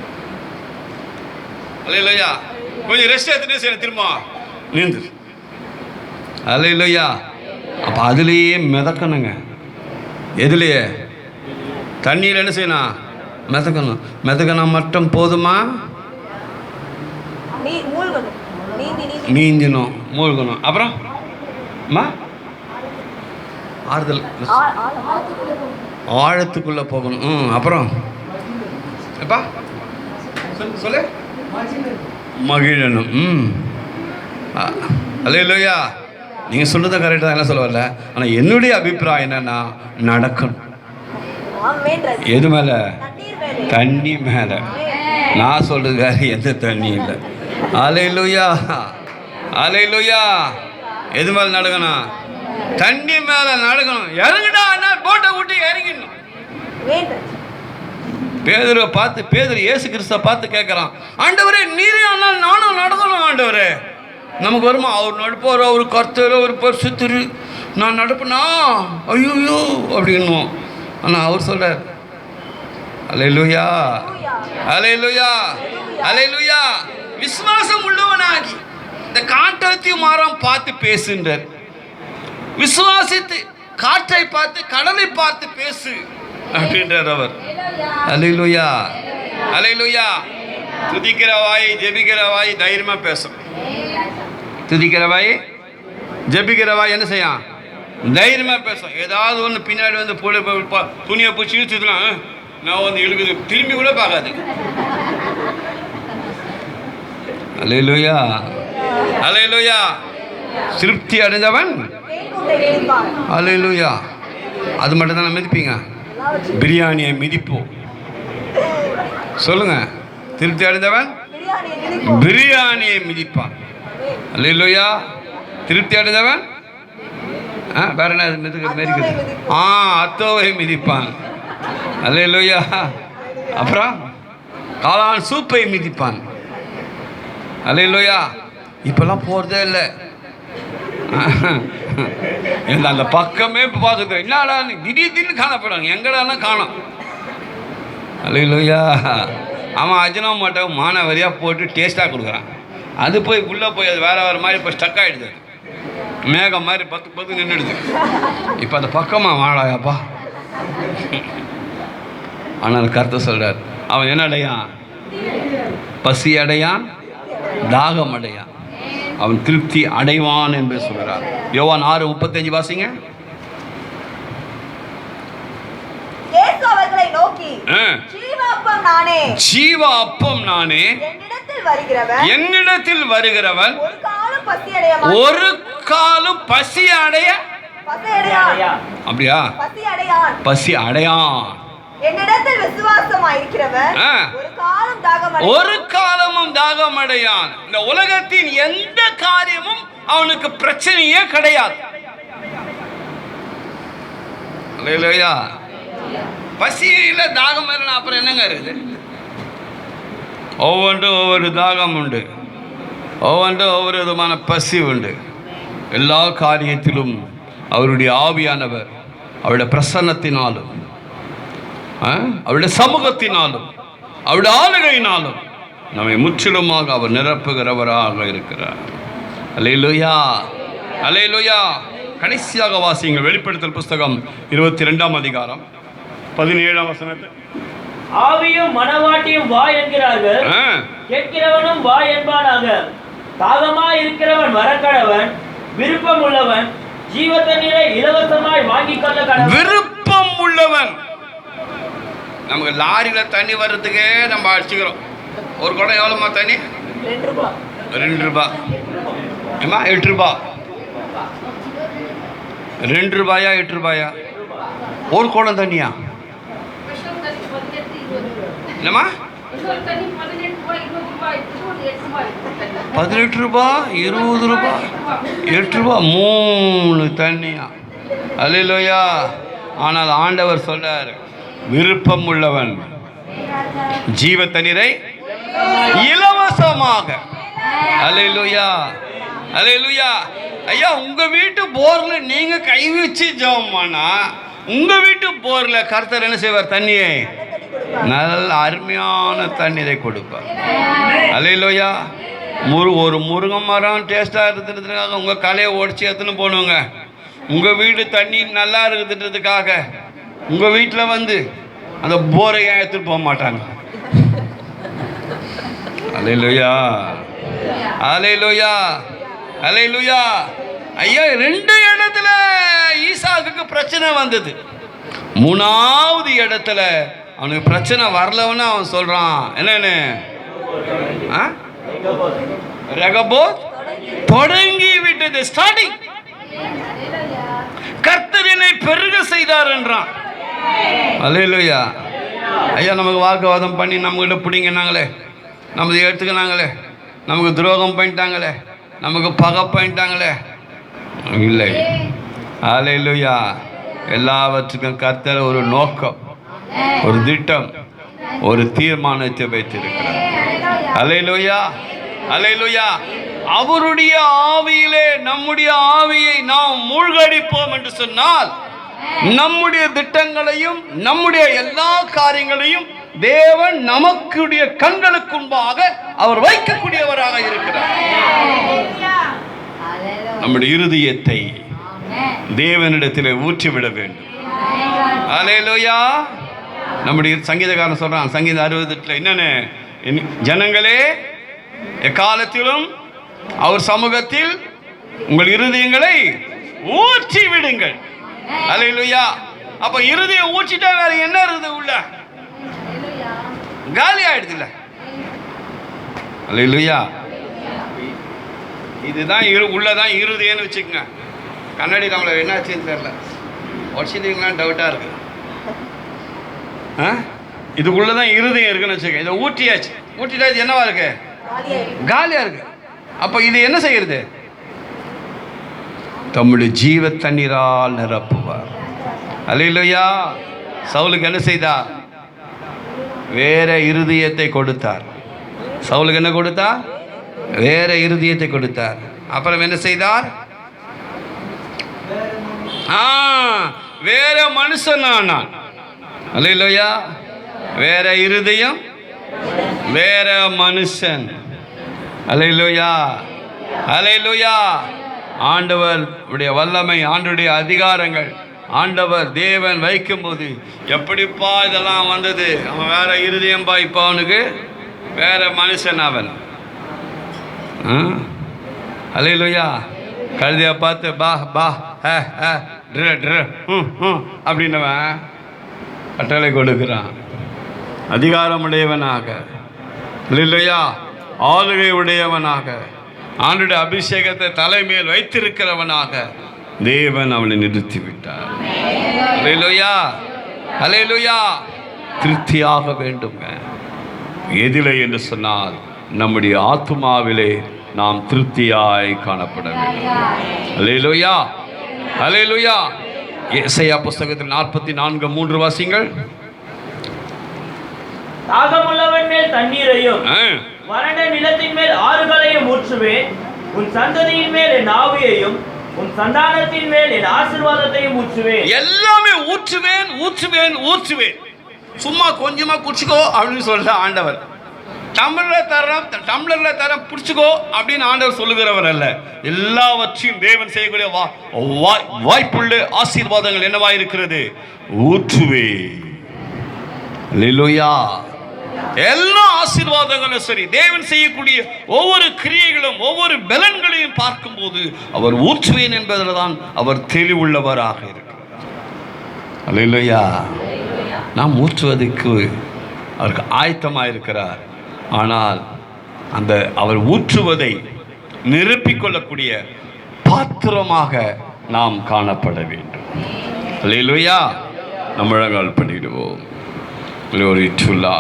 [SPEAKER 1] அல்லேலூயா. கொஞ்சம் ரெஸ்ட் எடுத்துட்டு சரி திரும்ப நீந்து. அல்லேலூயா. அப்போ அதுலேயே மிதக்கணுங்க. எதுலையே? தண்ணியில் என்ன செய்யணும்? மிதக்கணும். மிதக்கனா மட்டும் போதுமா? நீந்தணும், மூழ்கணும். அப்புறம் ஆறுதல், ஆழத்துக்குள்ளே போகணும். அப்புறம் எப்பா சொல்லு, மகிழணும். அல்லேலூயா. நீங்கள் சொல்கிறத கரெக்டாக தான், என்ன சொல்ல வரல. ஆனால் என்னுடைய அபிப்பிராயம் என்னன்னா, நடக்கணும். எது மேலே? தண்ணி மேலே. நான் சொல்கிறதுக்காக எந்த தண்ணி இல்லை. அல்லேலூயா, அல்லேலூயா. எது மேலே நடக்கணும்? தண்ணி மேலே நடக்கணும். இறங்குடா, போட்டை விட்டு இறங்கிடணும். பேதுருவை பார்த்து, பேதுரு இயேசு கிறிஸ்துவை பார்த்து கேட்குறான், ஆண்டவரே நீரே ஆனால் நானும் நடக்கணும் ஆண்டவரே. நமக்கு வருமா? அவர் நடப்பார், அவர் கர்த்தர், அவர் பரிசுத்தர், நான் நடப்பேனா? ஐயோ அப்படின்னுவோம். ஆனால் அவர் சொல்றார், அல்லேலூயா, அல்லேலூயா, அல்லேலூயா. விசுவாசம் உள்ளவனாகி இந்த காற்றத்தையும் மாறாம பார்த்து பேசுன்றார். விசுவாசித்து காற்றை பார்த்து கடலை பார்த்து பேசு அப்படின்றார் அவர். அல்லேலூயா, அல்லேலூயா. துதிக்கிற வாய், ஜெபிக்கிற வாய் தைரியமா பேசும். துதிக்கிற வாய், ஜெபிக்கிற வாய் என்ன செய்யும்? தைரியமா பேசும். ஏதாவது ஒன்று பின்னாடி வந்து துணியை பூச்சி இழுத்துக்கலாம், நான் வந்து இழுக்குது, திரும்பி கூட பார்க்காது. அல்லேலூயா, அல்லேலூயா. திருப்தி அடைந்தவன் அல்லேலூயா. அது மட்டும் தானே மிதிப்பீங்க? பிரியாணியை மிதிப்போம். சொல்லுங்க, திருப்தி அடைந்தவன் பிரியாணியை மிதிப்பான். அல்லேலூயா. திருப்தி அடைந்தவன் வேற என்ன மிதிக்குது? அத்தோவை மிதிப்பான். அல்லேலூயா. அப்புறம் காளான் சூப்பை மிதிப்பான். அல்லேலூயா. இப்பெல்லாம் போகிறதே இல்லை. அந்த பக்கமே பார்க்குது, என்னடா திடீர்னு காணப்படாங்க, எங்கடானா காணும். அல்லேலூயா. அவன் அஜினோமோட்டோ மானவரியாக போட்டு டேஸ்ட்டாக கொடுக்குறான். அது போய் உள்ளே போய் அது வேறு வேறு மாதிரி இப்போ ஸ்டக் ஆகிடுது, மேகம் மாதிரி பத்து நின்றுடுது. இப்போ அந்த பக்கமாக வாழாயாப்பா. ஆனால் கர்த்தர் சொல்கிறார், அவன் என்ன அடையான்? பசி அடையான், தாகம் அடையான், அவன் திருப்தி அடைவான் என்று சொல்கிறார். யோவான் 6:35 வாசிங்க. ஜீவ அப்பம் நானே, என்னிடத்தில் வருகிறவன் ஒரு காலும் பசி அடைய. அப்படியா? பசி அடையான்.
[SPEAKER 2] என்னிடத்தில் விசுவாசமாயிருக்கிறவன்
[SPEAKER 1] ஒரு காலமும் தாகம் அடையான். இந்த உலகத்தின் எந்த காரியமும் அவனுக்கு பிரச்சனையே கிடையாது. அல்லேலூயா. பசி இல்லை, தாகம் இல்லை, அப்புறம் என்னங்க இருக்குது? ஒவ்வொன்றும் ஒவ்வொரு தாகம் உண்டு, ஒவ்வொன்றும் ஒவ்வொரு விதமான பசி உண்டு. எல்லா காரியத்திலும் அவருடைய ஆவியானவர் அவருடைய பிரசன்னத்தினாலும் அவருடைய சமூகத்தினாலும் அவருடைய ஆளுகையினாலும் நம்மை முற்றிலுமாக அவர் நிரப்புகிறவராக இருக்கிறார். அல்லேலூயா, அல்லேலூயா. கடைசியாக வாசியுங்கள் வெளிப்படுத்தல் புஸ்தகம் 22ஆம் அதிகாரம் 17ஆம் வசனத்தை.
[SPEAKER 3] ஆவியும் மனவாட்டியும் வா என்கிறார்கள், கேட்கிறவனும் வா என்பானாக. தாகமாய் இருக்கிறவன் வரக்கடவன், விருப்பம் உள்ளவன் ஜீவ தண்ணீரை இலவசமாய் வாங்கிக் கொள்ள கடவன்.
[SPEAKER 1] விருப்பம் உள்ளவன். நமக்கு லாரியில் தண்ணி வர்றதுக்கே நம்ம அடிச்சுக்கிறோம். ஒரு குடம் எவ்வளோமா தண்ணி? 2 ரூபாய். ஏமா 8 ரூபாய்? 2 ரூபாயா 8 ரூபாயா? ஒரு குடம் தண்ணியா? என்னம்மா? 18 ரூபாய், 20 ரூபாய், 8 ரூபாய், 3 தண்ணியா? அல்லேலூயா. ஆனால் ஆண்டவர் சொல்றார், விருப்பம் உள்ளவன் ஜீவ தண்ணீரை இலவசமாக. அல்லேலூயா, அல்லேலூயா. ஐயா, உங்க வீட்டு போர்ல நீங்க கை வச்சு ஜெபமானா உங்க வீட்டு போர்ல கர்த்தர் என்ன செய்வார்? தண்ணியை, நல்ல அருமையான தண்ணீரை கொடுப்பார். அல்லேலூயா. ஒரு முருங்கை மரம் டேஸ்டாக இருக்கிறதுக்காக உங்கள் கலையை உடச்சி எடுத்துன்னு போகணுங்க. உங்கள் வீடு தண்ணி நல்லா இருக்குதுன்றதுக்காக உங்கள் வீட்டில் வந்து அந்த போரை எடுத்துட்டு போக மாட்டாங்க. அல்லேலூயா, அல்லேலூயா, அல்லேலூயா. ஐயா, 2 இடத்துல ஈசாக்குக்கு பிரச்சனை வந்தது. 3வது இடத்துல அவனுக்கு பிரச்சனை வரலன்னு அவன் சொல்றான். என்னன்னு? ரெகபோத் தொடங்கி விட்டது. ஸ்டார்டிங் கர்த்தர் என்னை பெருக செய்தார் என்றான். அல்லேலூயா. ஐயா, நமக்கு வாக்குவாதம் பண்ணி நம்மகிட்ட பிடிங்கினாங்களே, நமது எடுத்துக்கினாங்களே, நமக்கு துரோகம் பண்ணிட்டாங்களே, நமக்கு பகை பண்ணிட்டாங்களே, இல்லை. அல்லேலூயா. எல்லாவற்றுக்கும் கர்த்தர் ஒரு நோக்கம், ஒரு திட்டம், ஒரு தீர்மானத்தை வைத்திருக்கிறார். அல்லேலூயா, அல்லேலூயா. அவருடைய ஆவியிலே நம்முடைய ஆவியை நாம் மூழ்கடிப்போம் என்று சொன்னால் நம்முடைய திட்டங்களையும் நம்முடைய எல்லா காரியங்களையும் தேவன் நமக்குடைய கண்களுக்கு முன்பாக அவர் வைக்கக்கூடியவராக இருக்கிறார். நம்முடைய இருதயத்தை தேவனிடத்தில் ஊற்றிவிட வேண்டும். அல்லேலூயா. நம்முடைய சங்கீதக்காரன் சொல்றான், சங்கீதம் 68 என்னன்னு? ஜனங்களே, எக்காலத்திலும் அவர் சமூகத்தில் உங்கள் இருதயங்களை ஊற்றி விடுங்கள். அல்லேலூயா. அப்ப இருதயம் ஊற்றிட்டா வேற என்ன இருக்குது? உள்ள காலி ஆயிடுதுல்ல. அல்லேலூயா. இதுதான் உள்ளதான் இருதயம்னு வச்சுக்கோங்க. கண்ணாடி நம்மள என்னாச்சுன்னு தெரியல, உடச்சிட்டீங்களா டவுட்டா இருக்கு. இதுக்குள்ளதான் இருதயம் இருக்குன்னு வச்சுக்க. இதை ஊற்றியாச்சு, ஊற்றிட்டா இது என்னவா இருக்கு? காலியா இருக்கு. அப்ப இது என்ன செய்யறது? தம்முடைய ஜீவ தண்ணீரால் நிரப்புவார். அல்லேலூயா. சவுலுக்கு என்ன செய்தார்? வேற இருதயத்தை கொடுத்தார். சவுலுக்கு என்ன கொடுத்தார்? வேற இருதயத்தை கொடுத்தார். அப்புறம் என்ன செய்தார்? வேற மனுஷன் ஆனான். அல்லேலூயா. வேற இருதயம், வேற மனுஷன். அல்லேலூயா, அல்லேலூயா. ஆண்டவர் உடைய வல்லமை, ஆண்டுடைய அதிகாரங்கள் ஆண்டவர் தேவன் வைக்கும்போது எப்படிப்பா இதெல்லாம் வந்தது? அவன் வேற இருதயம்பா, இப்போ அவனுக்கு வேற மனுஷன் அவன். அல்லேலூயா. கழுதையை பார்த்து பா பா அப்படின்னவன் கட்டளை கொடுக்கிறான். அதிகாரமுடையவனாக, அல்லேலூயா, ஆளுகை உடையவனாக, ஆண்டுடைய அபிஷேகத்தை தலைமையில் வைத்திருக்கிறவனாக தேவன் அவனை நிறுத்திவிட்டார். அல்லேலூயா, அல்லேலூயா. திருப்தியாக வேண்டுங்க. எதிலே என்று சொன்னால் நம்முடைய ஆத்துமாவிலே நாம் திருப்தியாய் காணப்பட வேண்டும். அல்லேலூயா, அல்லேலூயா. எசையா புஸ்தகத்தில் 44:3 வாசிங்கள்.
[SPEAKER 3] தாகமுள்ளவன் மேல் தண்ணீரையும் வறண்ட நிலத்தின் மேல் ஆறுகளையும் ஊற்றுவேன். உன் சந்ததியின் மேல் என் ஆவியையும் உன் சந்தானத்தின் மேல் என் ஆசீர்வாதத்தையும் ஊற்றுவேன். எல்லாமே ஊற்றுவேன், ஊற்றுவேன், ஊற்றுவேன். சும்மா கொஞ்சமா குடிச்சுக்கோ அப்படின்னு சொல்ல ஆண்டவர். டம்ளர்ல தரம் பிடிச்சுக்கோ அப்படின்னு ஆண்டவர் சொல்லுகிறவர் அல்ல. எல்லாவற்றையும் தேவன் செய்யக்கூடிய வாய்ப்புள்ள ஆசீர்வாதங்கள் என்னவா இருக்கிறது? ஊற்றுவே. அல்லேலூயா. எல்லா ஆசீர்வாதங்களும் சரி, தேவன் செய்யக்கூடிய ஒவ்வொரு கிரியைகளும் ஒவ்வொரு பலன்களையும் பார்க்கும்போது அவர் ஊற்றுவேன் என்பதில் தான் அவர் தெளிவுள்ளவராக இருக்கிறார். அல்லேலூயா. நாம் ஊற்றுவதற்கு அவருக்கு ஆயத்தமாக இருக்கிறார். ஆனால் அந்த அவர் ஊற்றுவதை நிரப்பிக்கொள்ளக்கூடிய பாத்திரமாக நாம் காணப்பட வேண்டும். அல்லேலூயா. நம்ம முழங்கால் பண்ணிடுவோம். Glory to God.